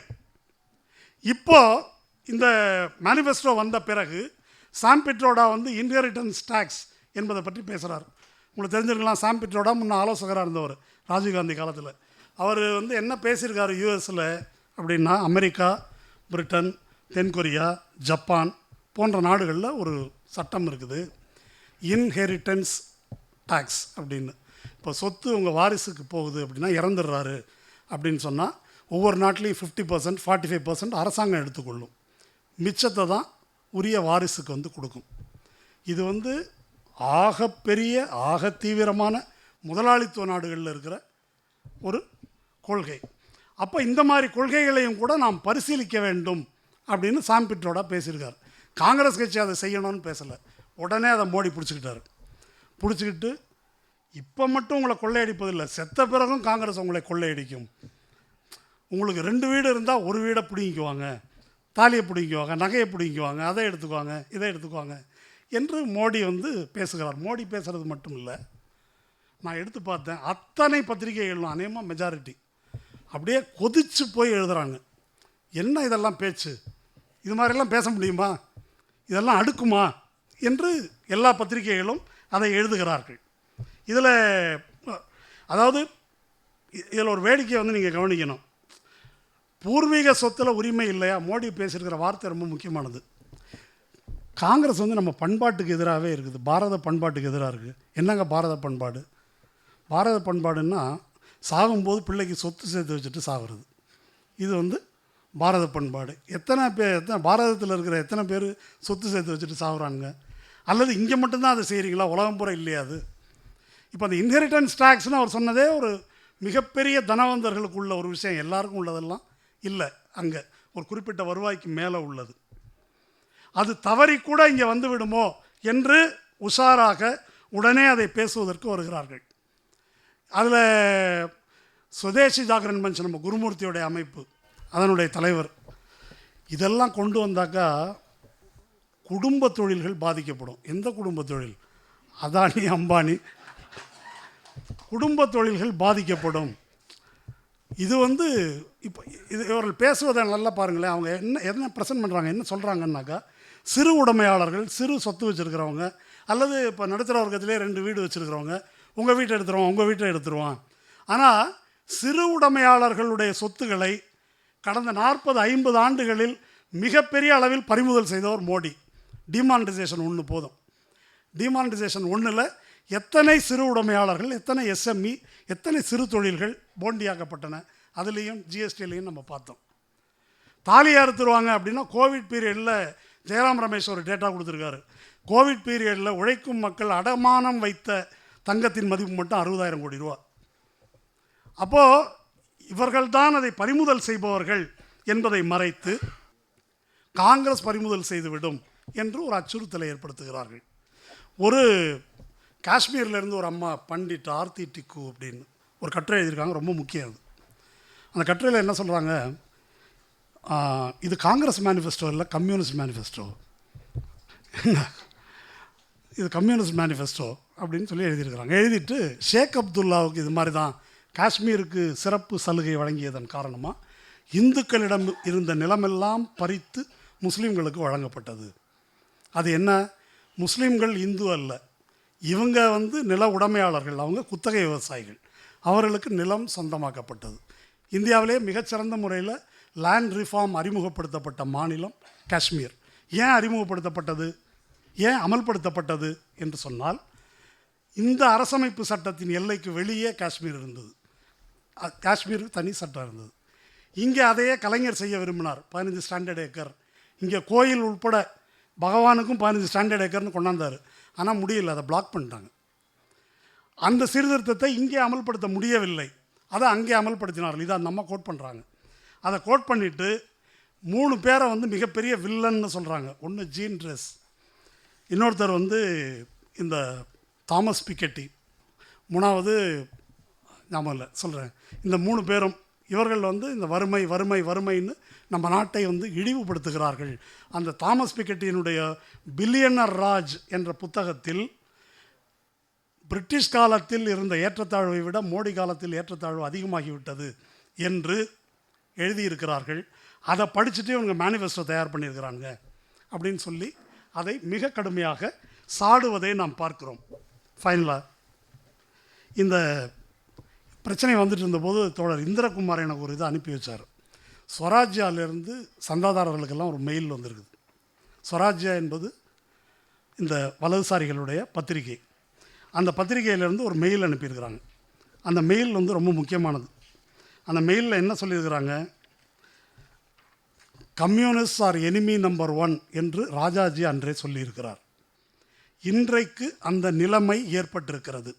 இப்போ இந்த மேனிஃபெஸ்டோ வந்த பிறகு சாம் பிட்ரோடா இன்ஹெரிட்டன்ஸ் டேக்ஸ் என்பதை பற்றி பேசுகிறார். உங்களுக்கு தெரிஞ்சிருக்கலாம், சாம் பிட்ரோடா முன்ன ஆலோசகராக இருந்தவர் ராஜீவ்காந்தி காலத்தில். அவர் என்ன பேசியிருக்காரு யூஎஸில் அப்படின்னா, அமெரிக்கா, பிரிட்டன், தென்கொரியா, ஜப்பான் போன்ற நாடுகளில் ஒரு சட்டம் இருக்குது, இன்ஹெரிட்டன்ஸ் டேக்ஸ் அப்படின்னு. இப்போ சொத்து உங்கள் வாரிசுக்கு போகுது அப்படின்னா, இறந்துடுறாரு அப்படின்னு சொன்னால் ஒவ்வொரு நாட்டிலையும் 50%, 45% அரசாங்கம் எடுத்துக்கொள்ளும், மிச்சத்தை தான் உரிய வாரிசுக்கு கொடுக்கும். இது ஆகப்பெரிய ஆக தீவிரமான முதலாளித்துவ நாடுகளில் இருக்கிற ஒரு கொள்கை. அப்போ இந்த மாதிரி கொள்கைகளையும் கூட நாம் பரிசீலிக்க வேண்டும் அப்படின்னு சாம் பிட்ரோடா பேசியிருக்கார். காங்கிரஸ் கட்சி அதை செய்யணும்னு பேசலை, உடனே அதை மோடி பிடிச்சிக்கிட்டு இப்போ மட்டும் உங்களை கொள்ளையடிப்பதில்லை, செத்த பிறகும் காங்கிரஸ் உங்களை கொள்ளையடிக்கும், உங்களுக்கு 2 வீடு இருந்தால் ஒரு வீடை பிடிங்கிக்குவாங்க, தாலியை பிடிங்குவாங்க, நகையை பிடிங்குவாங்க, அதை எடுத்துக்குவாங்க, இதை எடுத்துக்குவாங்க என்று மோடி பேசுகிறார். மோடி பேசுகிறது மட்டும் இல்லை, நான் எடுத்து பார்த்தேன், அத்தனை பத்திரிகைகளும் அநேகமாக மெஜாரிட்டி அப்படியே கொதித்து போய் எழுதுகிறாங்க. என்ன இதெல்லாம் பேச்சு, இது மாதிரிலாம் பேச முடியுமா, இதெல்லாம் அடுக்குமா என்று எல்லா பத்திரிகைகளும் அதை எழுதுகிறார்கள். இதில் ஒரு வேடிக்கையை நீங்கள் கவனிக்கணும். பூர்வீக சொத்தில் உரிமை இல்லையா, மோடி பேசியிருக்கிற வார்த்தை ரொம்ப முக்கியமானது. காங்கிரஸ் நம்ம பண்பாட்டுக்கு எதிராகவே இருக்குது, பாரத பண்பாட்டுக்கு எதிராக இருக்குது. என்னங்க பாரத பண்பாடு? பாரத பண்பாடுன்னா சாகும்போது பிள்ளைக்கு சொத்து சேர்த்து வச்சுட்டு சாகுறது, இது பாரத பண்பாடு. எத்தனை பாரதத்தில் இருக்கிற எத்தனை பேர் சொத்து சேர்த்து வச்சுட்டு சாகுறாங்க? அல்லது இங்கே மட்டும்தான் அதை செய்கிறீங்களா, உலகம் பூரா இல்லையா அது? இப்போ அந்த இன்ஹெரிட்டன்ஸ் டேக்ஸ்னு அவர் சொன்னதே ஒரு மிகப்பெரிய தனவந்தர்களுக்கு உள்ள ஒரு விஷயம், எல்லாருக்கும் உள்ளதெல்லாம் இல்லை, அங்கே ஒரு குறிப்பிட்ட வருவாய்க்கு மேலே உள்ளது. அது தவறி கூட இங்கே விடுமோ என்று உஷாராக உடனே அதை பேசுவதற்கு வருகிறார்கள். அதில் சுதேசி ஜாகரன் மஞ்ச், நம்ம குருமூர்த்தியோடைய அமைப்பு, அதனுடைய தலைவர், இதெல்லாம் கொண்டு வந்தாக்கா குடும்ப தொழில்கள் பாதிக்கப்படும். எந்த குடும்ப தொழில்? அதானி, அம்பானி குடும்ப தொழில்கள் பாதிக்கப்படும். இது இப்போ இவர்கள் பேசுவதை நல்லா பாருங்களேன். அவங்க என்ன ப்ரெசென்ட் பண்ணுறாங்க, என்ன சொல்கிறாங்கன்னாக்கா, சிறு உடைமையாளர்கள், சிறு சொத்து வச்சுருக்கிறவங்க, அல்லது இப்போ நடுத்தர வர்க்கத்திலே 2 வீடு வச்சுருக்கிறவங்க, உங்கள் வீட்டை எடுத்துருவான், உங்கள் வீட்டை எடுத்துருவான். ஆனால் சிறு உடைமையாளர்களுடைய சொத்துக்களை கடந்த 40-50 ஆண்டுகளில் மிகப்பெரிய அளவில் பறிமுதல் செய்தவர் மோடி. டிமானிட்டைசேஷன் 1 போதும். டிமானிட்டைசேஷன் 1 எத்தனை சிறு உடைமையாளர்கள், எத்தனை எஸ்எம்இ, எத்தனை சிறு தொழில்கள் போண்டியாக்கப்பட்டன. அதுலேயும் ஜிஎஸ்டிலையும் நம்ம பார்த்தோம். தாலியை அறுத்துருவாங்க அப்படின்னா, கோவிட் பீரியடில் ஜெயராம் ரமேஷ் ஒரு டேட்டா கொடுத்துருக்காரு. கோவிட் பீரியடில் உழைக்கும் மக்கள் அடமானம் வைத்த தங்கத்தின் மதிப்பு மட்டும் 60,000 கோடி ரூபா. அப்போது இவர்கள்தான் அதை பறிமுதல் செய்பவர்கள் என்பதை மறைத்து காங்கிரஸ் பறிமுதல் செய்துவிடும் என்று ஒரு அச்சுறுத்தலை ஏற்படுத்துகிறார்கள். ஒரு காஷ்மீர்லேருந்து ஒரு அம்மா பண்டிட் ஆர்த்தி டிக்கு அப்படின்னு ஒரு கட்டுரை எழுதியிருக்காங்க, ரொம்ப முக்கியம் அது. அந்த கட்டுரையில் என்ன சொல்கிறாங்க, இது காங்கிரஸ் மேனிஃபெஸ்டோ இல்லை, கம்யூனிஸ்ட் மேனிஃபெஸ்டோ, இது கம்யூனிஸ்ட் மேனிஃபெஸ்டோ அப்படின்னு சொல்லி எழுதியிருக்கிறாங்க. எழுதிட்டு ஷேக் அப்துல்லாவுக்கு இது மாதிரி தான் காஷ்மீருக்கு சிறப்பு சலுகை வழங்கியதன் காரணமாக இந்துக்களிடம் இருந்த நிலமெல்லாம் பறித்து முஸ்லீம்களுக்கு வழங்கப்பட்டது. அது என்ன, முஸ்லீம்கள் இந்து அல்ல, இவங்க நில உடைமையாளர்கள், அவங்க குத்தகை விவசாயிகள், அவர்களுக்கு நிலம் சொந்தமாக்கப்பட்டது. இந்தியாவிலே மிகச்சிறந்த முறையில் லேண்ட் ரிஃபார்ம் அறிமுகப்படுத்தப்பட்ட மாநிலம் காஷ்மீர். ஏன் அறிமுகப்படுத்தப்பட்டது, ஏன் அமல்படுத்தப்பட்டது என்று சொன்னால், இந்த அரசமைப்பு சட்டத்தின் எல்லைக்கு வெளியே காஷ்மீர் இருந்தது. காஷ்மீருக்கு தனி சட்டம் இருந்தது. இங்கே அதையே கலைஞர் செய்ய விரும்பினார். 15 ஸ்டாண்டர்ட் ஏக்கர், இங்கே கோயில் உட்பட பகவானுக்கும் 15 ஸ்டாண்டர்ட் ஏக்கர்னு கொண்டாந்தார். ஆனால் முடியல, அதை பிளாக் பண்ணிட்டாங்க. அந்த சீர்திருத்தத்தை இங்கே அமல்படுத்த முடியவில்லை, அதை அங்கே அமல்படுத்தினார்கள். இதை நம்ம கோட் பண்ணுறாங்க. அதை கோட் பண்ணிவிட்டு 3 பேரை வந்து மிகப்பெரிய வில்லன்னு சொல்கிறாங்க. ஒன்று ஜீன் ட்ரெஸ், இன்னொருத்தர் வந்து இந்த தாமஸ் பிக்கெட்டி, 3வது ஞாபகம் இல்லை சொல்கிறேன். இந்த 3 பேரும் இவர்கள் வந்து இந்த வறுமை வறுமை வறுமைன்னு நம்ம நாட்டை வந்து இழிவுபடுத்துகிறார்கள். அந்த தாமஸ் பிக்கெட்டியினுடைய பில்லியனர் ராஜ் என்ற புத்தகத்தில் பிரிட்டிஷ் காலத்தில் இருந்த ஏற்றத்தாழ்வை விட மோடி காலத்தில் ஏற்றத்தாழ்வு அதிகமாகிவிட்டது என்று எழுதியிருக்கிறார்கள். அதை படிச்சுட்டு இவங்க மேனிஃபெஸ்டோ தயார் பண்ணியிருக்கிறாங்க அப்படின்னு சொல்லி அதை மிக கடுமையாக சாடுவதை நாம் பார்க்கிறோம். ஃபைனலாக இந்த பிரச்சனை வந்துட்டு இருந்தபோது தோழர் இந்திரகுமார் எனக்கு ஒரு இதை அனுப்பி வச்சார். ஸ்வராஜ்யாவிலேருந்து சந்தாதாரர்களுக்கெல்லாம் ஒரு மெயில் வந்திருக்குது. ஸ்வராஜ்யா என்பது இந்த வலதுசாரிகளுடைய பத்திரிகை. அந்த பத்திரிகையிலேருந்து ஒரு மெயில் அனுப்பியிருக்கிறாங்க. அந்த மெயில் வந்து ரொம்ப முக்கியமானது. அந்த மெயிலில் என்ன சொல்லியிருக்கிறாங்க, கம்யூனிஸ்ட் ஆர் எனிமி நம்பர் 1 என்று ராஜாஜி அன்றே சொல்லியிருக்கிறார். இன்றைக்கு அந்த நிலைமை ஏற்பட்டிருக்கிறது.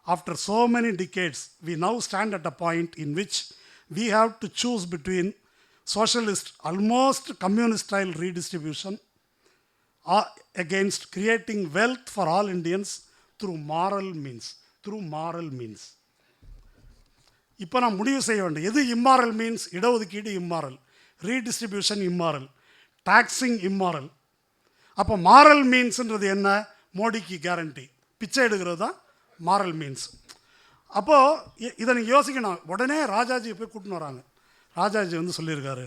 After so many decades, we now stand at a point in which we have to choose between socialist, almost communist-style redistribution against creating wealth for all Indians through moral means. இப்போ நான் முடிவு செய்ய வேண்டும், எது immoral means? இடஒதுக்கீடு immoral, redistribution immoral, taxing immoral. அப்போ moral மீன்ஸ்ன்றது என்ன? மோடிக்கு கேரண்டி, பிச்சை எடுக்கிறது தான் மாரல் மீன்ஸ். அப்போது இதை நீங்கள் யோசிக்கணும். உடனே ராஜாஜி போய் கூட்டின்னு வராங்க. ராஜாஜி வந்து சொல்லியிருக்காரு,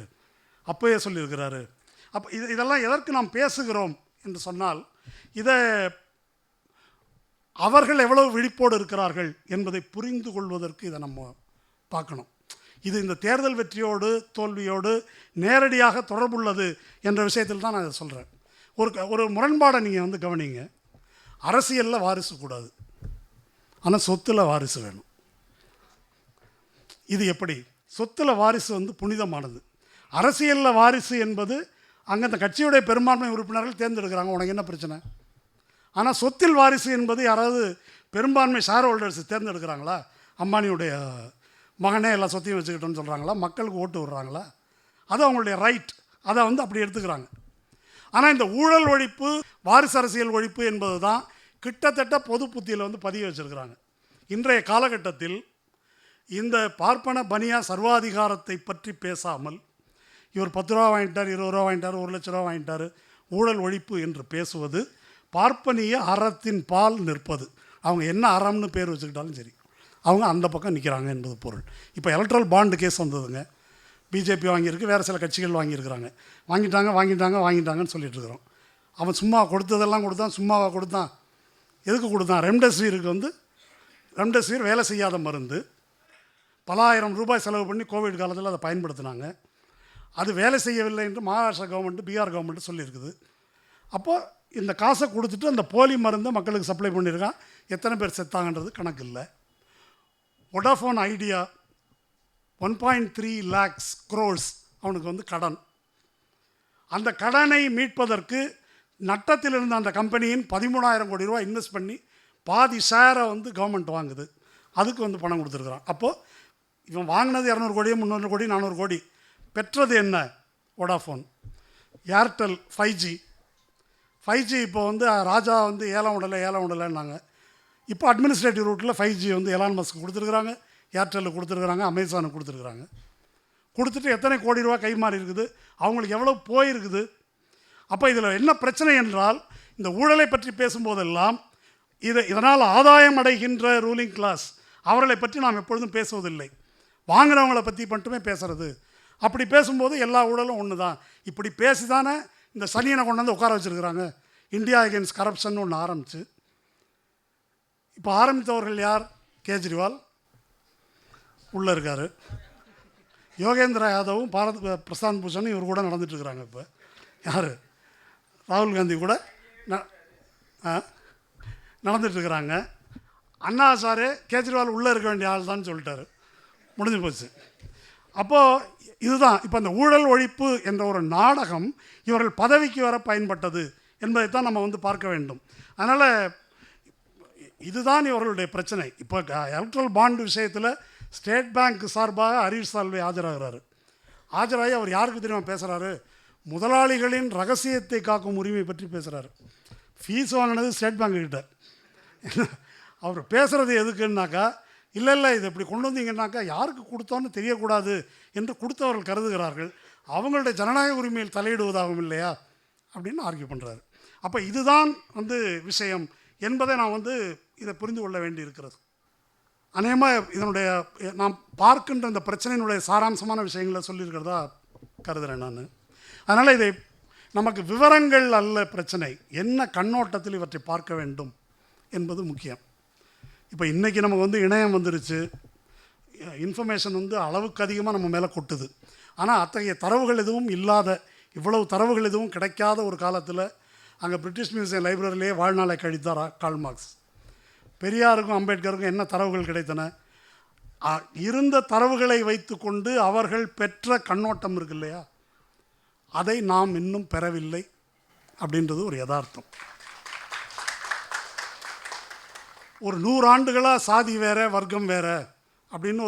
அப்போயே சொல்லியிருக்கிறாரு. அப்போ இதெல்லாம் எதற்கு நாம் பேசுகிறோம் என்று சொன்னால், இதை அவர்கள் எவ்வளவு விழிப்போடு இருக்கிறார்கள் என்பதை புரிந்து கொள்வதற்கு இதை நம்ம பார்க்கணும். இது இந்த தேர்தல் வெற்றியோடு தோல்வியோடு நேரடியாக தொடர்புள்ளது என்ற விஷயத்தில் தான் நான் இதை சொல்கிறேன். ஒரு முரண்பாடை நீங்கள் வந்து கவனிங்க. அரசியலில் வாரிசு கூடாது, ஆனால் சொத்தில் வாரிசு வேணும். இது எப்படி? சொத்தில் வாரிசு வந்து புனிதமானது. அரசியலில் வாரிசு என்பது அங்கே அந்த கட்சியுடைய பெரும்பான்மை உறுப்பினர்கள் தேர்ந்தெடுக்கிறாங்க, உனக்கு என்ன பிரச்சனை? ஆனால் சொத்தில் வாரிசு என்பது யாராவது பெரும்பான்மை ஷேர் ஹோல்டர்ஸ் தேர்ந்தெடுக்கிறாங்களா? அம்பானியுடைய மகனே எல்லா சொத்தையும் வச்சுக்கிட்டோன்னு சொல்கிறாங்களா? மக்களுக்கு ஓட்டு விடுறாங்களா? அது அவங்களுடைய ரைட், அதை வந்து அப்படி எடுத்துக்கிறாங்க. ஆனால் இந்த ஊழல் ஒழிப்பு, வாரிசு அரசியல் ஒழிப்பு என்பது தான் கிட்டத்தட்ட பொது புத்தியில் வந்து பதிய வச்சுருக்கிறாங்க. இன்றைய காலகட்டத்தில் இந்த பார்ப்பன பனியா சர்வாதிகாரத்தை பற்றி பேசாமல், இவர் 10 ரூபா வாங்கிட்டார், 20 ரூபா வாங்கிட்டார், 1 லட்ச ரூபா வாங்கிட்டார், ஊழல் ஒழிப்பு என்று பேசுவது பார்ப்பனிய அறத்தின் பால் நிற்பது. அவங்க என்ன அறம்னு பேர் வச்சுக்கிட்டாலும் சரி, அவங்க அந்த பக்கம் நிற்கிறாங்க என்பது பொருள். இப்போ எலக்ட்ரல் பாண்டு கேஸ் வந்ததுங்க. பிஜேபி வாங்கியிருக்கு, வேறு சில கட்சிகள் வாங்கியிருக்கிறாங்க. வாங்கிட்டாங்கன்னு சொல்லிட்டு இருக்கிறோம். அவன் சும்மா கொடுத்ததெல்லாம் கொடுத்தான், சும்மாவாக கொடுத்தான், எதுக்கு கொடுத்தான்? ரெம்டெசிவிருக்கு வந்து ரெம்டெசிவிர் வேலை செய்யாத மருந்து, பல ஆயிரம் ரூபாய் செலவு பண்ணி கோவிட் காலத்தில் அதை பயன்படுத்தினாங்க. அது வேலை செய்யவில்லை என்று மகாராஷ்டிரா கவர்மெண்ட்டு, பீகார் கவர்மெண்ட்டு சொல்லியிருக்குது. அப்போது இந்த காசை கொடுத்துட்டு அந்த போலி மருந்தை மக்களுக்கு சப்ளை பண்ணியிருக்கான். எத்தனை பேர் செத்தாங்கன்றது கணக்கு இல்லை. வோடாஃபோன் ஐடியா 1.3 lakhs crores அவனுக்கு வந்து கடன். அந்த கடனை மீட்பதற்கு நட்டத்தில் இருந்த அந்த கம்பெனியின் 13,000 கோடி ரூபா இன்வெஸ்ட் பண்ணி பாதி ஷேரை வந்து கவர்மெண்ட் வாங்குது. அதுக்கு வந்து பணம் கொடுத்துருக்குறான். அப்போது இவன் வாங்கினது 200 கோடி, 300 கோடி, 400 கோடி. பெற்றது என்ன? வோடாஃபோன். ஏர்டெல் 5G இப்போ வந்து ராஜா வந்து ஏலம் விடலைன்னாங்க. இப்போ அட்மினிஸ்ட்ரேட்டிவ் ரூட்டில் 5G வந்து எலான் மஸ்க் கொடுத்துருக்குறாங்க, ஏர்டெல்லுக்கு கொடுத்துருக்குறாங்க, அமேசானுக்கு கொடுத்துருக்குறாங்க. கொடுத்துட்டு எத்தனை கோடி ரூபா கைமாறி இருக்குது, அவங்களுக்கு எவ்வளோ போயிருக்குது. அப்போ இதில் என்ன பிரச்சனை என்றால், இந்த ஊழலை பற்றி பேசும்போதெல்லாம் இதனால் ஆதாயம் அடைகின்ற ரூலிங் கிளாஸ் அவர்களை பற்றி நாம் எப்பொழுதும் பேசுவதில்லை. வாங்கினவங்களை பற்றி மட்டுமே பேசுகிறது. அப்படி பேசும்போது எல்லா ஊழலும் ஒன்று தான். இப்படி பேசி தானே இந்த சனியனை கொண்டு வந்து உட்கார வச்சுருக்கிறாங்க. இந்தியா அகெயின்ஸ்ட் கரப்ஷன் ஒன்று ஆரம்பிச்சு, இப்போ ஆரம்பித்தவர்கள் யார்? கேஜ்ரிவால் உள்ளே இருக்கார். யோகேந்திர யாதவும் பிரசாந்த் பூஷனும் இவர் கூட நடந்துட்டுருக்குறாங்க. இப்போ யார் ராகுல் காந்தி கூட நடந்துட்டுருக்குறாங்க. அண்ணா சார் கேஜ்ரிவால் உள்ளே இருக்க வேண்டிய ஆள் தான் சொல்லிட்டாரு, முடிஞ்சு போச்சு. அப்போது இதுதான் இப்போ இந்த ஊழல் ஒழிப்பு என்ற ஒரு நாடகம் இவர்கள் பதவிக்கு வர பயன்பட்டது என்பதைத்தான் நம்ம வந்து பார்க்க வேண்டும். அதனால் இதுதான் இவர்களுடைய பிரச்சனை. இப்போ எலக்ட்ரல் பாண்ட் விஷயத்தில் ஸ்டேட் பேங்க் சார்பாக ஹரீஷ் சால்வே ஆஜராகிறாரு. ஆஜராகி அவர் யாருக்கு தெரியுமா பேசுகிறாரு? முதலாளிகளின் ரகசியத்தை காக்கும் உரிமை பற்றி பேசுகிறாரு. ஃபீஸ் வாங்கினது ஸ்டேட் பேங்க்கிட்ட. அவர் பேசுகிறது எதுக்குன்னாக்கா, இல்லை இது இப்படி கொண்டு வந்தீங்கன்னாக்கா யாருக்கு கொடுத்தோன்னு தெரியக்கூடாது என்று கொடுத்தவர்கள் கருதுகிறார்கள், அவங்களுடைய ஜனநாயக உரிமையில் தலையிடுவதாகவும் இல்லையா அப்படின்னு ஆர்கியூ பண்ணுறாரு. அப்போ இதுதான் வந்து விஷயம் என்பதை நான் வந்து இதை புரிந்து கொள்ள வேண்டி இருக்கிறது. அநேகமாக இதனுடைய நாம் பார்க்கின்ற இந்த பிரச்சனையினுடைய சாராம்சமான விஷயங்களை சொல்லியிருக்கிறதா கருதுகிறேன் நான். அதனால் இதை நமக்கு விவரங்கள் அல்ல பிரச்சனை, என்ன கண்ணோட்டத்தில் இவற்றை பார்க்க வேண்டும் என்பது முக்கியம். இப்போ இன்றைக்கி நமக்கு வந்து இணையம் வந்துருச்சு, இன்ஃபர்மேஷன் வந்து அளவுக்கு அதிகமாக நம்ம மேலே கொட்டுது. ஆனால் அத்தகைய தரவுகள் எதுவும் இல்லாத, இவ்வளவு தரவுகள் எதுவும் கிடைக்காத ஒரு காலத்தில் அங்கே பிரிட்டிஷ் மியூசியம் லைப்ரரியிலேயே வாழ்நாளை கழித்தார் கார்ல் மார்க்ஸ். பெரியாருக்கும் அம்பேத்கருக்கும் என்ன தரவுகள் கிடைத்தன? இருந்த தரவுகளை வைத்து கொண்டு அவர்கள் பெற்ற கண்ணோட்டம் இருக்கு இல்லையா, அதை நாம் இன்னும் பெறவில்லை அப்படின்றது ஒரு யதார்த்தம். ஒரு 100 ஆண்டுகளாக சாதி வேற வர்க்கம் வேற அப்படின்னு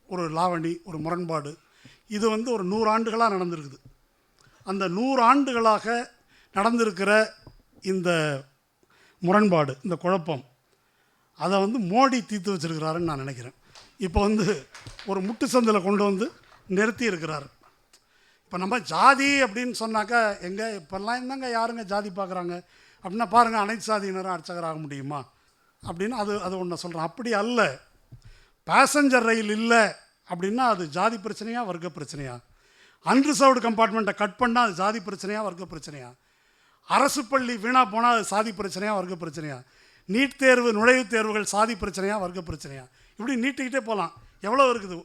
ஒரு லாவணி, ஒரு முரண்பாடு, இது வந்து ஒரு 100 ஆண்டுகளாக நடந்திருக்குது. அந்த 100 ஆண்டுகளாக நடந்திருக்கிற இந்த முரண்பாடு, இந்த குழப்பம், அதை வந்து மோடி தீர்த்து வச்சுருக்கிறாருன்னு நான் நினைக்கிறேன். இப்போ வந்து ஒரு முட்டு சந்தில் கொண்டு வந்து நிறுத்தி இருக்கிறார். இப்போ நம்ம ஜாதி அப்படின்னு சொன்னாக்கா, இப்போல்லாம் என்னங்க யாருங்க ஜாதி பார்க்குறாங்க அப்படின்னா, பாருங்கள் அனைத்து சாதியினரும் அர்ச்சகராக முடியுமா அப்படின்னு அது ஒன்று சொல்கிறேன். அப்படி அல்ல. பேசஞ்சர் ரயில் இல்லை அப்படின்னா அது ஜாதி பிரச்சனையா வர்க்க பிரச்சனையா? அன்ரிசர்வ்டு கம்பார்ட்மெண்ட்டை கட் பண்ணால் அது ஜாதி பிரச்சனையா வர்க்க பிரச்சனையா? அரசு பள்ளி வீணாக போனால் அது சாதி பிரச்சனையா வர்க்க பிரச்சனையா? நீட் தேர்வு, நுழைவுத் தேர்வுகள் சாதி பிரச்சனையா வர்க்க பிரச்சனையா? இப்படி நீட்டிக்கிட்டே போகலாம். எவ்வளோ இருக்குது.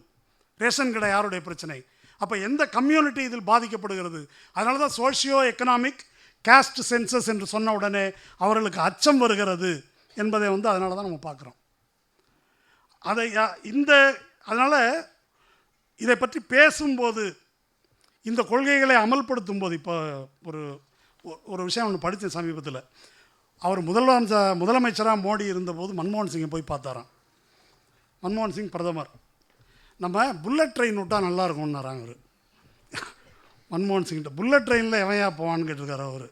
ரேஷன் கடை யாருடைய பிரச்சனை? அப்போ எந்த கம்யூனிட்டி இதில் பாதிக்கப்படுகிறது? அதனால தான் சோஷியோ எக்கனாமிக் கேஸ்ட் சென்சஸ் என்று சொன்ன உடனே அவர்களுக்கு அச்சம் வருகிறது என்பதை வந்து அதனால தான் நம்ம பார்க்குறோம். அதனால் இதை பற்றி பேசும்போது, இந்த கொள்கைகளை அமல்படுத்தும் போது, இப்போ ஒரு விஷயம் ஒன்று படித்தேன் சமீபத்தில். அவர் முதலமைச்சராக மோடி இருந்தபோது மன்மோகன் சிங்கை போய் பார்த்தாராம். மன்மோகன் சிங் பிரதமர். நம்ம புல்லட் ட்ரெயின் விட்டால் நல்லாயிருக்கும்னாராங்க அவர். மன்மோகன் சிங்கிட்ட புல்லட் ட்ரெயினில் எவையா போவான்னு கேட்டிருக்காரு அவர்.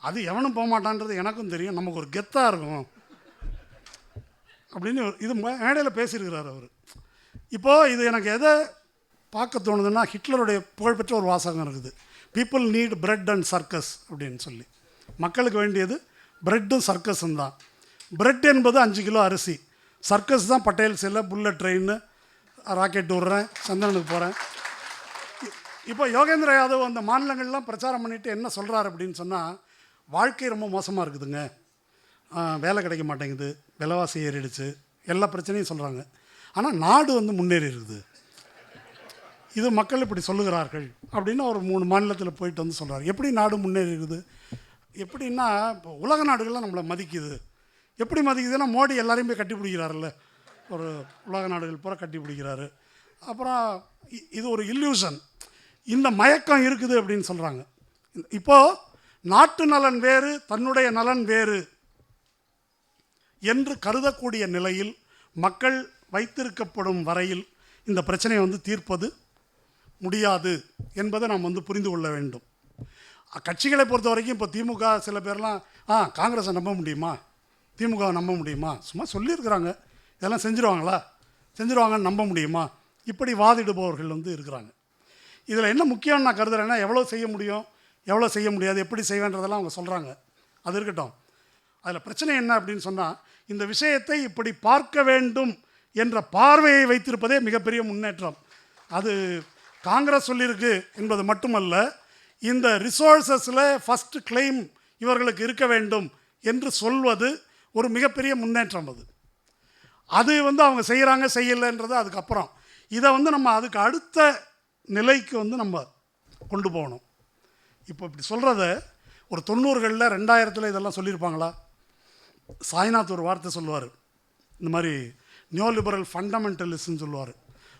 அது எவனும் போக மாட்டான்றது எனக்கும் தெரியும், நமக்கு ஒரு கெத்தாக இருக்கும் அப்படின்னு இது மேடையில் பேசியிருக்கிறார் அவர். இப்போது இது எனக்கு எதை பார்க்க தோணுதுன்னா, ஹிட்லருடைய புகழ்பெற்ற ஒரு வாசகம் இருக்குது, people need bread and circus அப்படின்னு சொல்லி. மக்களுக்கு வேண்டியது பிரெட்டும் சர்க்கஸும் தான். பிரெட் என்பது 5 கிலோ அரிசி, சர்க்கஸ் தான் பட்டேல் சிலை, புல்லட் ட்ரெயின், ராக்கெட் விடுறேன், சந்திரனுக்கு போகிறேன். இப்போ யோகேந்திர யாதவ் அந்த மாநிலங்கள்லாம் பிரச்சாரம் பண்ணிவிட்டு என்ன சொல்கிறார் அப்படின்னு சொன்னால், வாழ்க்கை ரொம்ப மோசமாக இருக்குதுங்க, வேலை கிடைக்க மாட்டேங்குது, விலைவாசி ஏறிடுச்சு, எல்லா பிரச்சனையும் சொல்கிறாங்க, ஆனால் நாடு வந்து முன்னேறி இருக்குது, இது மக்கள் இப்படி சொல்லுகிறார்கள் அப்படின்னு ஒரு 3 மாநிலத்தில் போயிட்டு வந்து சொல்கிறார். எப்படி நாடு முன்னேறி இருக்குது? எப்படின்னா, இப்போ உலக நாடுகள்லாம் நம்மளை மதிக்குது. எப்படி மதிக்குதுன்னா, மோடி எல்லாரையும் போய் கட்டி பிடிக்கிறாருல்ல, ஒரு உலக நாடுகள் பூரா கட்டி பிடிக்கிறாரு. அப்புறம் இது ஒரு இல்யூஷன், இந்த மயக்கம் இருக்குது அப்படின்னு சொல்கிறாங்க. இப்போது நாட்டு நலன் வேறு, தன்னுடைய நலன் வேறு என்று கருதக்கூடிய நிலையில் மக்கள் வைத்திருக்கப்படும் வரையில் இந்த பிரச்சனையை வந்து தீர்ப்பது முடியாது என்பதை நாம் வந்து புரிந்து கொள்ள வேண்டும். கட்சிகளை பொறுத்த வரைக்கும் இப்போ திமுக சில பேர்லாம் காங்கிரஸை நம்ப முடியுமா, திமுகவை நம்ப முடியுமா, சும்மா சொல்லியிருக்கிறாங்க, இதெல்லாம் செஞ்சுருவாங்கன்னு நம்ப முடியுமா, இப்படி வாதிடுபவர்கள் வந்து இருக்கிறாங்க. இதில் என்ன முக்கியம்னு நான் கருதுறேன்னா, எவ்வளோ செய்ய முடியும், எவ்வளோ செய்ய முடியாது, எப்படி செய்வேன்றதெல்லாம் அவங்க சொல்கிறாங்க, அது இருக்கட்டும். அதில் பிரச்சனை என்ன அப்படின்னு சொன்னால், இந்த விஷயத்தை இப்படி பார்க்க வேண்டும் என்ற பார்வையை வைத்திருப்பதே மிகப்பெரிய முன்னேற்றம். அது காங்கிரஸ் சொல்லியிருக்கு என்பது மட்டுமல்ல, இந்த ரிசோர்ஸஸில் ஃபஸ்ட்டு கிளைம் இவர்களுக்கு இருக்க வேண்டும் என்று சொல்வது ஒரு மிகப்பெரிய முன்னேற்றம். அது வந்து அவங்க செய்கிறாங்க செய்யலைன்றது அதுக்கப்புறம். இதை வந்து நம்ம அதுக்கு அடுத்த நிலைக்கு வந்து நம்ம கொண்டு போகணும். இப்போ இப்படி சொல்கிறத ஒரு 90களில் 2000 இதெல்லாம் சொல்லியிருப்பாங்களா? சாய்நாத் ஒரு வார்த்தை சொல்லுவார், இந்த மாதிரி நியோ லிபரல் ஃபண்டமெண்டலிஸ்ட்னு சொல்லுவார்.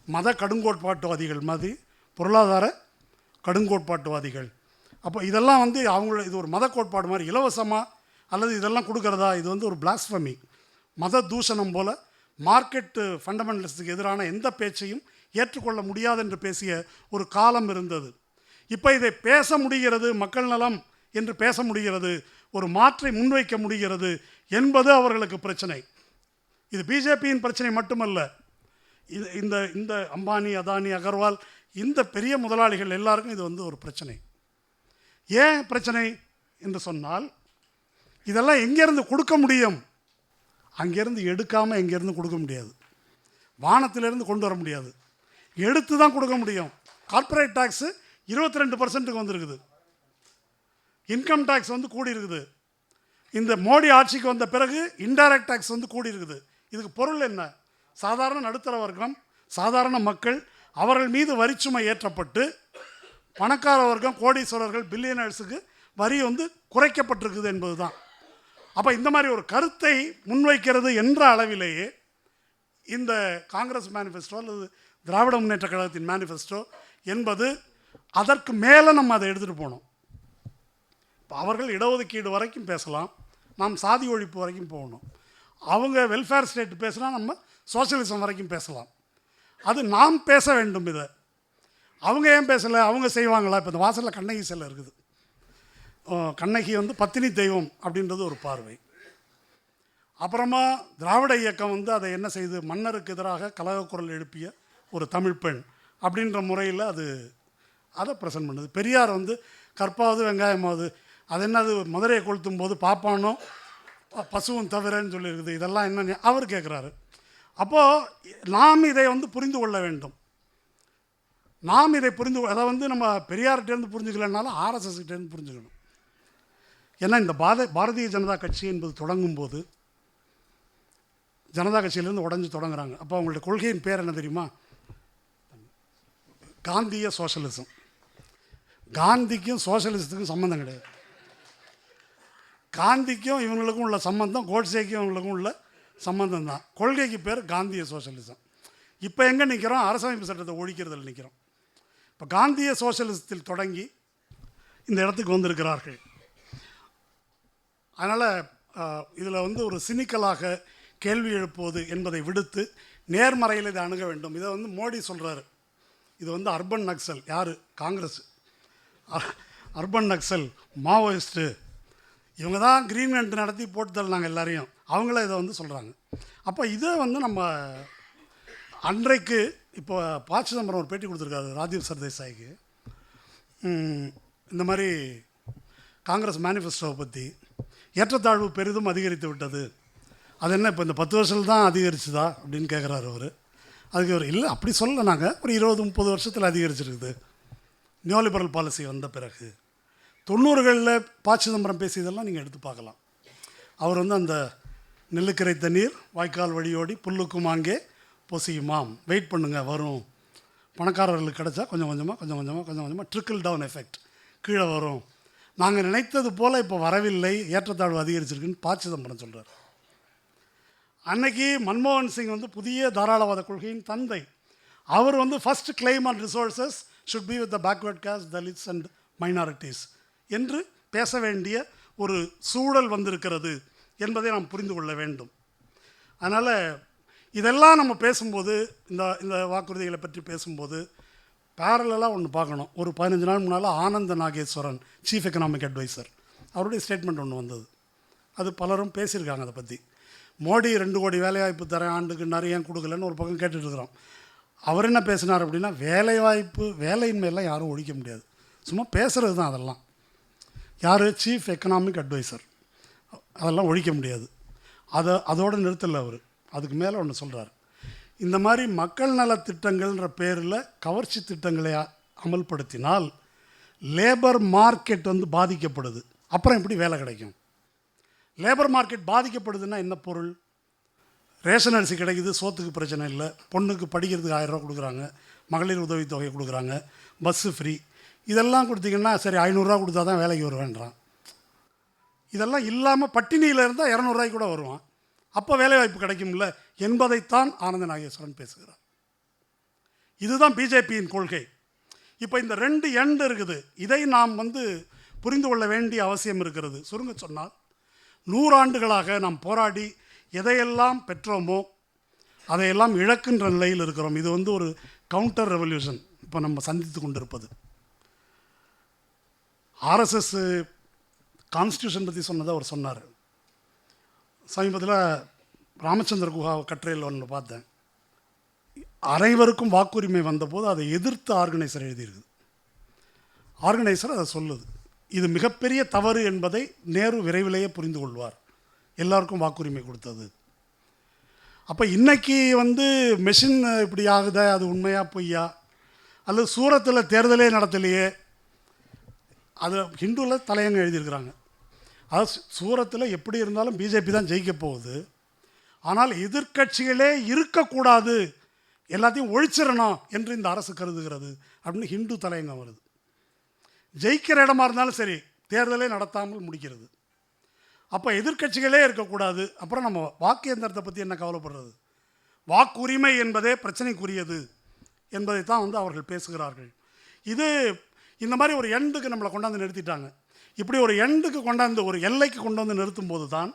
மத கடுங்கோட்பாட்டுவாதிகள் மாதிரி பொருளாதார கடுங்கோட்பாட்டுவாதிகள். அப்போ இதெல்லாம் வந்து இது ஒரு மத கோட்பாடு மாதிரி இலவசமாக அல்லது இதெல்லாம் கொடுக்குறதா, இது வந்து ஒரு பிளாஸ்ஃபமி, மத தூஷணம் போல் மார்க்கெட்டு ஃபண்டமெண்டலிஸ்ட்டுக்கு எதிரான எந்த பேச்சையும் ஏற்றுக்கொள்ள முடியாது என்று பேசிய ஒரு காலம் இருந்தது. இப்போ இதை பேச முடிகிறது, மக்கள் நலம் என்று பேச முடிகிறது, ஒரு மாற்றை முன்வைக்க முடிகிறது என்பது அவர்களுக்கு பிரச்சனை. இது பிஜேபியின் பிரச்சனை மட்டுமல்ல, இந்த இந்த அம்பானி, அதானி, அகர்வால், இந்த பெரிய முதலாளிகள் எல்லாருக்கும் இது வந்து ஒரு பிரச்சனை. ஏன் பிரச்சனை என்று சொன்னால், இதெல்லாம் எங்கேருந்து கொடுக்க முடியும்? அங்கேருந்து எடுக்காமல் எங்கேருந்து கொடுக்க முடியாது, வானத்திலேருந்து கொண்டு வர முடியாது, எடுத்து தான் கொடுக்க முடியும். கார்ப்பரேட் டேக்ஸு 22% வந்திருக்குது, இன்கம் டேக்ஸ் வந்து கூடி இருக்குது. இந்த மோடி ஆட்சிக்கு வந்த பிறகு இன்டைரக்ட் டேக்ஸ் வந்து கூடி இருக்குது. இதுக்கு பொருள் என்ன? சாதாரண நடுத்தர வர்க்கம், சாதாரண மக்கள், அவர்கள் மீது வரிச்சுமை ஏற்றப்பட்டு பணக்கார வர்க்கம், கோடீஸ்வரர்கள், பில்லியனர்ஸுக்கு வரி வந்து குறைக்கப்பட்டிருக்குது என்பது தான். அப்போ இந்த மாதிரி ஒரு கருத்தை முன்வைக்கிறது என்ற அளவிலேயே இந்த காங்கிரஸ் மேனிஃபெஸ்டோ அல்லது திராவிட முன்னேற்ற கழகத்தின் மேனிஃபெஸ்டோ என்பது, அதற்கு மேலே நம்ம அதை எடுத்துகிட்டு போகணும். இப்போ அவர்கள் இடஒதுக்கீடு வரைக்கும் பேசலாம், நாம் சாதி ஒழிப்பு வரைக்கும் போகணும். அவங்க வெல்ஃபேர் ஸ்டேட் பேசினா நம்ம சோசியலிசம் வரைக்கும் பேசலாம். அது நாம் பேச வேண்டும். இதை அவங்க ஏன் பேசலை? அவங்க செய்வாங்களா? இப்போ இந்த வாசலில் கண்ணகி சிலை இருக்குது. கண்ணகி வந்து பத்தினி தெய்வம் அப்படின்றது ஒரு பார்வை. அப்புறமா திராவிட இயக்கம் வந்து அதை என்ன செய்து, மன்னருக்கு எதிராக கலகக்குரல் எழுப்பிய ஒரு தமிழ் பெண் அப்படின்ற முறையில் அதை ப்ரெசென்ட் பண்ணுது. பெரியார் வந்து கற்பாவது வெங்காயமாவது, அது என்னது மதுரையை கொளுத்தும் போது பாப்பானோ பசுவும் தவிரன்னு சொல்லியிருக்குது, இதெல்லாம் என்ன அவர் கேட்குறாரு. அப்போது நாம் இதை வந்து புரிந்து கொள்ள வேண்டும். நாம் இதை அதை வந்து நம்ம பெரியார்கிட்டேருந்து புரிஞ்சுக்கலனாலும் ஆர்எஸ்எஸ்கிட்டேருந்து புரிஞ்சுக்கணும். ஏன்னா இந்த பாரதிய ஜனதா கட்சி என்பது தொடங்கும் போது ஜனதா கட்சியிலேருந்து உடஞ்சி தொடங்குறாங்க. அப்போ அவங்களுடைய கொள்கையின் பேர் என்ன தெரியுமா? காந்திய சோஷலிசம். காந்திக்கும் சோஷலிசத்துக்கும் சம்மந்தம் கிடையாது. காந்திக்கும் இவங்களுக்கும் உள்ள சம்பந்தம் கோட்சேக்கும் இவங்களுக்கும் உள்ள சம்பந்தம் தான். கொள்கைக்கு பேர் காந்திய சோஷலிசம். இப்போ எங்கே நிற்கிறோம்? அரசமைப்பு சட்டத்தை ஒழிக்கிறதில் நிற்கிறோம். இப்போ காந்திய சோஷலிசத்தில் தொடங்கி இந்த இடத்துக்கு வந்திருக்கிறார்கள். அதனால் இதில் வந்து ஒரு சினிக்கலாக கேள்வி எழுப்புவது என்பதை விடுத்து நேர்மறையில் இதை அணுக வேண்டும். இதை வந்து மோடி சொல்கிறாரு, இது வந்து அர்பன் நக்சல். யார்? காங்கிரஸ். அர்பன் நக்சல், மாவோயிஸ்ட்டு, இவங்க தான் கிரீன்மெண்ட் நடத்தி போட்டு தரலாங்க எல்லாரையும், அவங்கள இதை வந்து சொல்கிறாங்க. அப்போ இதை வந்து நம்ம அன்றைக்கு இப்போ ப. சிதம்பரம் ஒரு பேட்டி கொடுத்துருக்காரு ராஜீவ் சர்தேசாய்க்கு. இந்த மாதிரி காங்கிரஸ் மேனிஃபெஸ்டோவை பற்றி, ஏற்றத்தாழ்வு பெரிதும் அதிகரித்து விட்டது, அது என்ன இப்போ இந்த 10 வருஷத்தில் தான் அதிகரிச்சுதா அப்படின்னு கேட்குறாரு அவர். அதுக்கு அவர் இல்லை அப்படி சொல்லலை, நாங்கள் ஒரு 20-30 வருஷத்தில் அதிகரிச்சிருக்குது நியோ லிபரல் பாலிசி வந்த பிறகு. 90களில் ப. சிதம்பரம் பேசியதெல்லாம் நீங்கள் எடுத்து பார்க்கலாம். அவர் வந்து அந்த நெல்லுக்கரை தண்ணீர் வாய்க்கால் வழியோடி புல்லுக்கும் அங்கே பொசியுமாம், வெயிட் பண்ணுங்கள் வரும், பணக்காரர்களுக்கு கிடச்சா கொஞ்சம் கொஞ்சமாக ட்ரிக்கிள் டவுன் எஃபெக்ட் கீழே வரும், நாங்கள் நினைத்தது போல் இப்போ வரவில்லை, ஏற்றத்தாழ்வு அதிகரிச்சிருக்குன்னு ப. சிதம்பரம் சொல்கிறார். அன்னைக்கு மன்மோகன் சிங் வந்து புதிய தாராளவாத கொள்கையின் தந்தை. அவர் வந்து first claim on resources should be with the backward cost, Dalits and minorities என்று பேச வேண்டிய ஒரு சூழல் வந்திருக்கிறது என்பதை நாம் புரிந்து கொள்ள வேண்டும். அதனால் இதெல்லாம் நம்ம பேசும்போது, இந்த வாக்குறுதிகளை பற்றி பேசும்போது பேரலாக ஒன்று பார்க்கணும். ஒரு 15 நாள் முன்னால் ஆனந்த நாகேஸ்வரன், சீஃப் எக்கனாமிக் அட்வைசர், அவருடைய ஸ்டேட்மெண்ட் ஒன்று வந்தது. அது பலரும் பேசியிருக்காங்க அதை பற்றி. மோடி 2 கோடி வேலைவாய்ப்பு தரேன் ஆண்டுக்கு, நிறைய கொடுக்கலன்னு ஒரு பக்கம் கேட்டுட்ருக்குறோம். அவர் என்ன பேசினார் அப்படின்னா, வேலைவாய்ப்பு வேலையின்மையெல்லாம் யாரும் ஒழிக்க முடியாது, சும்மா பேசுகிறது தான் அதெல்லாம். யார்? Chief economic adviser. அதெல்லாம் ஒழிக்க முடியாது. அதோடு நிறுத்தலை அவர். அதுக்கு மேலே ஒன்று சொல்கிறார், இந்த மாதிரி மக்கள் நலத்திட்டங்கள்ன்ற பேரில் கவர்ச்சி திட்டங்களை அமல்படுத்தினால் லேபர் மார்க்கெட் வந்து பாதிக்கப்படுது, அப்புறம் எப்படி வேலை கிடைக்கும்? லேபர் மார்க்கெட் பாதிக்கப்படுதுன்னா என்ன பொருள்? ரேஷன் அரிசி கிடைக்குது, சோத்துக்கு பிரச்சனை இல்லை, பொண்ணுக்கு படிக்கிறதுக்கு 1000 ரூபா கொடுக்குறாங்க, மகளிர் உதவித்தொகை கொடுக்குறாங்க, பஸ்ஸு ஃப்ரீ. இதெல்லாம் கொடுத்தீங்கன்னா சரி 500 கொடுத்தா தான் வேலைக்கு வருவேன்றான். இதெல்லாம் இல்லாமல் பட்டினியில் இருந்தால் 200 ரூபாய்க்கு கூட வருவான். அப்போ வேலைவாய்ப்பு கிடைக்கும்ல என்பதைத்தான் ஆனந்த நாகேஸ்வரன் பேசுகிறார். இதுதான் பிஜேபியின் கொள்கை. இப்போ இந்த 2 எண்ட் இருக்குது. இதை நாம் புரிந்து கொள்ள வேண்டிய அவசியம் இருக்கிறது. சுருங்க சொன்னால் 100 ஆண்டுகளாக நாம் போராடி எதையெல்லாம் பெற்றோமோ அதையெல்லாம் இழக்கின்ற நிலையில் இருக்கிறோம். இது ஒரு கவுண்டர் ரெவல்யூஷன் இப்போ நம்ம சந்தித்து கொண்டிருப்பது. ஆர்எஸ்எஸ் கான்ஸ்டியூஷன் பற்றி சொன்னதை அவர் சொன்னார். சமீபத்தில் ராமச்சந்திர குஹா கட்டுரையில் ஒன்று பார்த்தேன். அனைவருக்கும் வாக்குரிமை வந்தபோது அதை எதிர்த்து ஆர்கனைசர் எழுதியிருக்குது. ஆர்கனைசர் அதை சொல்லுது. இது மிகப்பெரிய தவறு என்பதை நேரு விரைவிலேயே புரிந்து கொள்வார். எல்லாருக்கும் வாக்குரிமை கொடுத்தது. அப்போ இன்றைக்கி மெஷின் இப்படி ஆகுத, அது உண்மையா பொய்யா, அல்லது சூரத்தில் தேர்தலே நடத்தலையே, அது ஹிந்துவில் தலையங்க எழுதியிருக்கிறாங்க. அதாவது சூரத்தில் எப்படி இருந்தாலும் பிஜேபி தான் ஜெயிக்க போகுது, ஆனால் எதிர்க்கட்சிகளே இருக்கக்கூடாது, எல்லாத்தையும் ஒழிச்சிடணும் என்று இந்த அரசு கருதுகிறது அப்படின்னு ஹிந்து தலையங்கம் வருது. ஜெயிக்கிற இடமா இருந்தாலும் சரி தேர்தலே நடத்தாமல் முடிக்கிறது. அப்போ எதிர்க்கட்சிகளே இருக்கக்கூடாது. அப்புறம் நம்ம வாக்கு எந்திரத்தை பற்றி என்ன கவலைப்படுறது? வாக்குரிமை என்பதே பிரச்சனைக்குரியது என்பதைத்தான் அவர்கள் பேசுகிறார்கள். இது இந்த மாதிரி ஒரு எண்டுக்கு நம்மளை கொண்டாந்து நிறுத்திட்டாங்க. இப்படி ஒரு எண்டுக்கு கொண்டாந்து ஒரு எல்லைக்கு கொண்டு வந்து நிறுத்தும் போது தான்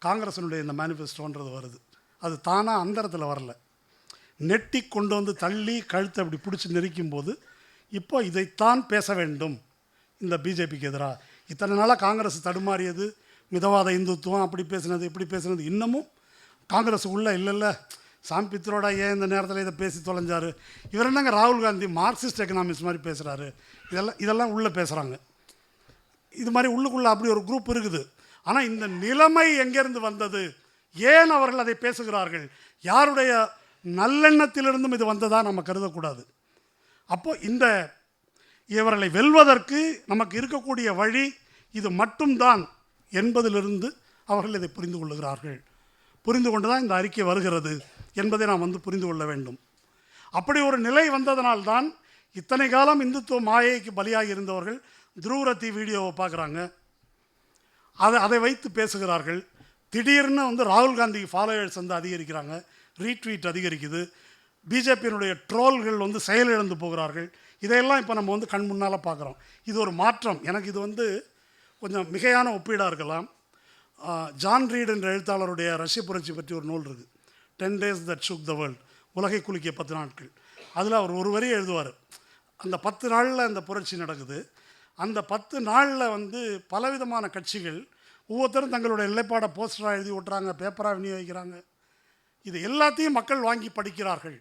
காங்கிரஸினுடைய இந்த மேனிஃபெஸ்டோன்றது வருது. அது தானாக அந்தரத்தில் வரல, நெட்டி கொண்டு தள்ளி கழுத்தை அப்படி பிடிச்சி நெரிக்கும் போது இப்போ இதைத்தான் பேச வேண்டும் இந்த பிஜேபிக்கு எதிராக. இத்தனை நாளாக காங்கிரஸ் தடுமாறியது, மிதவாத இந்துத்துவம் அப்படி பேசுனது இப்படி பேசுனது, இன்னமும் காங்கிரஸ் உள்ள இல்லை சாம் பித்ரோடா ஏன் இந்த நேரத்தில் இதை பேசி தொலைஞ்சார், இவர் என்னங்க ராகுல் காந்தி மார்க்சிஸ்ட் எக்கனாமிக்ஸ் மாதிரி பேசுகிறாரு, இதெல்லாம் உள்ளே பேசுகிறாங்க. இது மாதிரி உள்ளுக்குள்ளே அப்படி ஒரு குரூப் இருக்குது. ஆனால் இந்த நிலைமை எங்கேருந்து வந்தது, ஏன் அவர்கள் அதை பேசுகிறார்கள், யாருடைய நல்லெண்ணத்திலிருந்தும் இது வந்ததாக நம்ம கருதக்கூடாது. அப்போது இவர்களை வெல்வதற்கு நமக்கு இருக்கக்கூடிய வழி இது மட்டும்தான் என்பதிலிருந்து அவர்கள் இதை புரிந்து கொள்ளுகிறார்கள். புரிந்து கொண்டு தான் இந்த அறிக்கை வருகிறது என்பதை நாம் புரிந்து கொள்ள வேண்டும். அப்படி ஒரு நிலை வந்ததனால்தான் இத்தனை காலம் இந்துத்துவ மாயைக்கு பலியாகி இருந்தவர்கள் துருவரத்தி வீடியோவை பார்க்குறாங்க, அதை வைத்து பேசுகிறார்கள். திடீர்னு ராகுல் காந்திக்கு ஃபாலோவர்ஸ் அதிகரிக்கிறாங்க, ரீட்வீட் அதிகரிக்குது, பிஜேபியினுடைய ட்ரோல்கள் செயலிழந்து போகிறார்கள். இதையெல்லாம் இப்போ நம்ம கண் முன்னால் பார்க்குறோம். இது ஒரு மாற்றம். எனக்கு இது கொஞ்சம் மிகையான ஒப்பீடாக இருக்கலாம். ஜான் ரீட் என்ற எழுத்தாளருடைய ரஷ்ய புரட்சி பற்றி ஒரு நூல் இருக்குது, 10 days that shook the world, உலகை குலுக்கிய 10 நாட்கள். அதில் அவர் ஒரு வரி எழுதுவார். அந்த 10 நாளில் அந்த புரட்சி நடக்குது. அந்த 10 நாளில் பலவிதமான கட்சிகள் ஒவ்வொருத்தரும் தங்களுடைய நிலைப்பாடை போஸ்டராக எழுதி ஓட்டுறாங்க, பேப்பராக விநியோகிக்கிறாங்க. இது எல்லாத்தையும் மக்கள் வாங்கி படிக்கிறார்கள்.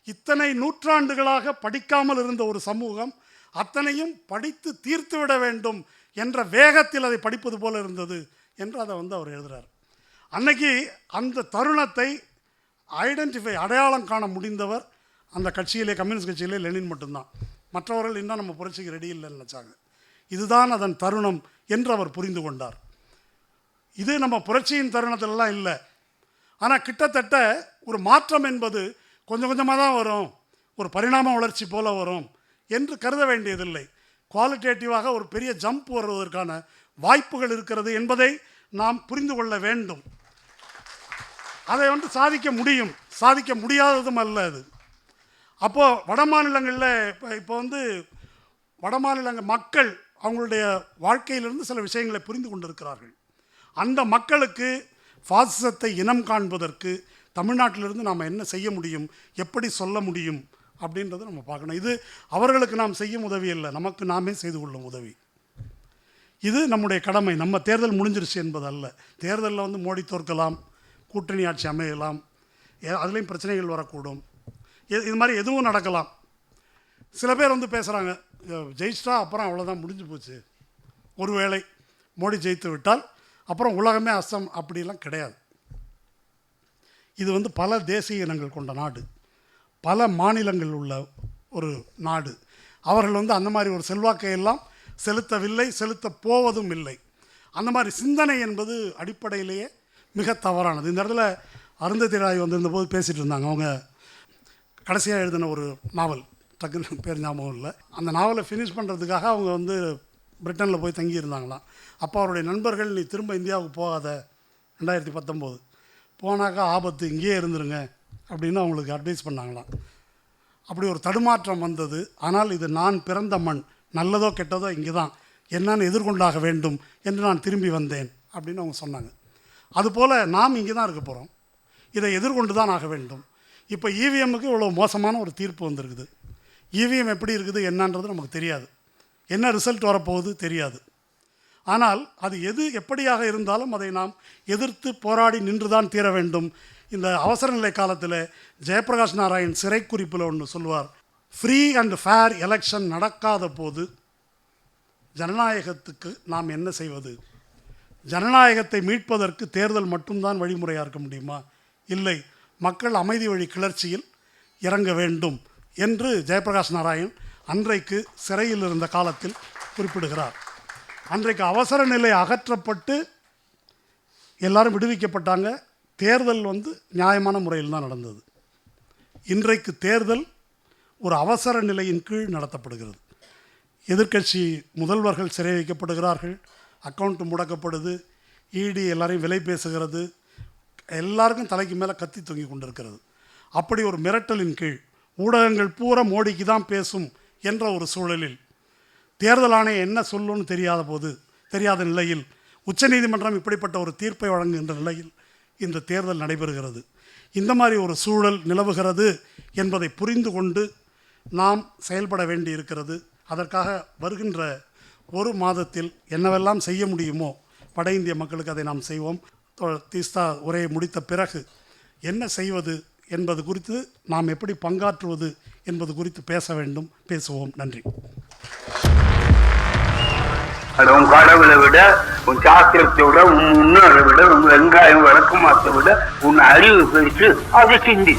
இத்தனை நூற்றாண்டுகளாக படிக்காமல் இருந்த ஒரு சமூகம் அத்தனையும் படித்து தீர்த்து விட வேண்டும் என்ற வேகத்தில் அதை படிப்பது போல இருந்தது என்று அதை அவர் எழுதுகிறார். அன்னைக்கு அந்த தருணத்தை அடையாளம் காண முடிந்தவர் அந்த கட்சியிலே, கம்யூனிஸ்ட் கட்சியிலே லெனின் மட்டும்தான். மற்றவர்கள் இன்னும் நம்ம புரட்சிக்கு ரெடி இல்லைன்னு நினச்சாங்க. இதுதான் அதன் தருணம் என்று அவர் புரிந்து கொண்டார். இது நம்ம புரட்சியின் தருணத்திலலாம் இல்லை. ஆனால் கிட்டத்தட்ட ஒரு மாற்றம் என்பது கொஞ்சம் கொஞ்சமாக தான் வரும், ஒரு பரிணாம வளர்ச்சி போல வரும் என்று கருத வேண்டியதில்லை. குவாலிட்டேட்டிவாக ஒரு பெரிய ஜம்ப் வருவதற்கான வாய்ப்புகள் இருக்கிறது என்பதை நாம் புரிந்து கொள்ள வேண்டும். அதை சாதிக்க முடியும், சாதிக்க முடியாததும் அல்ல அது. அப்போது வட மாநிலங்களில் இப்போ வட மாநிலங்கள் மக்கள் அவங்களுடைய வாழ்க்கையிலிருந்து சில விஷயங்களை புரிந்து கொண்டிருக்கிறார்கள். அந்த மக்களுக்கு பாசிசத்தை இனம் காண்பதற்கு தமிழ்நாட்டிலிருந்து நாம் என்ன செய்ய முடியும், எப்படி சொல்ல முடியும் அப்படின்றத நம்ம பார்க்கணும். இது அவர்களுக்கு நாம் செய்யும் உதவி இல்லை, நமக்கு நாமே செய்து கொள்ளும் உதவி. இது நம்முடைய கடமை. நம்ம தேர்தல் முடிஞ்சிருச்சு என்பது அல்ல. தேர்தலில் மோடி தோற்கலாம், கூட்டணி ஆட்சி அமையலாம், அதுலேயும் பிரச்சனைகள் வரக்கூடும், இது மாதிரி எதுவும் நடக்கலாம். சில பேர் பேசுகிறாங்க, ஜெயிச்சிட்டா அப்புறம் அவ்வளோதான் முடிஞ்சு போச்சு, ஒருவேளை மோடி ஜெயித்து விட்டால் அப்புறம் உலகமே அஸ்தம், அப்படிலாம் கிடையாது. இது பல தேசிய இனங்கள் கொண்ட நாடு, பல மாநிலங்கள் உள்ள ஒரு நாடு. அவர்கள் அந்த மாதிரி ஒரு செல்வாக்கையெல்லாம் செலுத்தவில்லை, செலுத்த போவதும் இல்லை. அந்த மாதிரி சிந்தனை என்பது அடிப்படையிலேயே மிக தவறானது. இந்த இடத்துல அருந்ததி ராய் வந்திருந்தபோது பேசிகிட்டு இருந்தாங்க. அவங்க கடைசியாக எழுதின ஒரு நாவல், டக்குன்னு பேர் ஞாபகம் இல்லை, அந்த நாவலை ஃபினிஷ் பண்ணுறதுக்காக அவங்க வந்து பிரிட்டனில் போய் தங்கியிருந்தாங்களாம். அப்போ அவருடைய நண்பர்கள், நீ திரும்ப இந்தியாவுக்கு போகாத, 2019 போனாக்கா ஆபத்து, இங்கேயே இருந்துருங்க அப்படின்னு அவங்களுக்கு அட்வைஸ் பண்ணாங்களாம். அப்படி ஒரு தடுமாற்றம் வந்தது. ஆனால் இது நான் பிறந்த மண், நல்லதோ கெட்டதோ இங்கே தான், என்னன்னு எதிர்கொண்டாக வேண்டும் என்று நான் திரும்பி வந்தேன் அப்படின்னு அவங்க சொன்னாங்க. அதுபோல் நாம் இங்கே தான் இருக்க போகிறோம், இதை எதிர்கொண்டு தான் ஆக வேண்டும். இப்போ இவிஎம்முக்கு இவ்வளோ மோசமான ஒரு தீர்ப்பு வந்திருக்குது. இவிஎம் எப்படி இருக்குது என்னன்றது நமக்கு தெரியாது, என்ன ரிசல்ட் வரப்போகுது தெரியாது. ஆனால் அது எப்படியாக இருந்தாலும் அதை நாம் எதிர்த்து போராடி நின்று தான் தீர வேண்டும். இந்த அவசர நிலை காலத்தில் ஜெயபிரகாஷ் நாராயண் சிறை குறிப்பில் ஒன்று சொல்லுவார், ஃப்ரீ அண்ட் ஃபேர் எலெக்ஷன் நடக்காத போது ஜனநாயகத்துக்கு நாம் என்ன செய்வது? ஜனநாயகத்தை மீட்பதற்கு தேர்தல் மட்டும்தான் வழிமுறையாக இருக்க முடியுமா? இல்லை, மக்கள் அமைதி வழி கிளர்ச்சியில் இறங்க வேண்டும் என்று ஜெயபிரகாஷ் நாராயண் அன்றைக்கு சிறையில் இருந்த காலத்தில் குறிப்பிடுகிறார். அன்றைக்கு அவசர நிலை அகற்றப்பட்டு எல்லாரும் விடுவிக்கப்பட்டாங்க. தேர்தல் வந்து நியாயமான முறையில் தான் நடந்தது. இன்றைக்கு தேர்தல் ஒரு அவசர நிலையின் கீழ் நடத்தப்படுகிறது. எதிர்க்கட்சி முதல்வர்கள் சிறை வைக்கப்படுகிறார்கள், அக்கௌண்ட் முடக்கப்படுது, இடி எல்லாரையும் விலை பேசுகிறது, எல்லாருக்கும் தலைக்கு மேலே கத்தி தொங்கி கொண்டிருக்கிறது. அப்படி ஒரு மிரட்டலின் கீழ் ஊடகங்கள் பூரா மோடிக்கு தான் பேசும் என்ற ஒரு சூழலில் தேர்தல் ஆணையம் என்ன சொல்லுன்னு தெரியாத நிலையில் உச்சநீதிமன்றம் இப்படிப்பட்ட ஒரு தீர்ப்பை வழங்குகின்ற நிலையில் இந்த தேர்தல் நடைபெறுகிறது. இந்த மாதிரி ஒரு சூழல் நிலவுகிறது என்பதை புரிந்து கொண்டு நாம் செயல்பட வேண்டி இருக்கிறது. அதற்காக வருகின்ற ஒரு மாதத்தில் என்னவெல்லாம் செய்ய முடியுமோ வட இந்திய மக்களுக்கு அதை நாம் செய்வோம். தீஸ்தா உரையை முடித்த பிறகு என்ன செய்வது என்பது குறித்து, நாம் எப்படி பங்காற்றுவது என்பது குறித்து பேச வேண்டும், பேசுவோம். நன்றி. உன் கடவுளை விட, உன் சாஸ்திரத்தை விட, உன் முன்னோரை விட, உன் வெங்காயம் வழக்கமாத்தை விட உன் அறிவு பெருசு, அதை சிந்தி.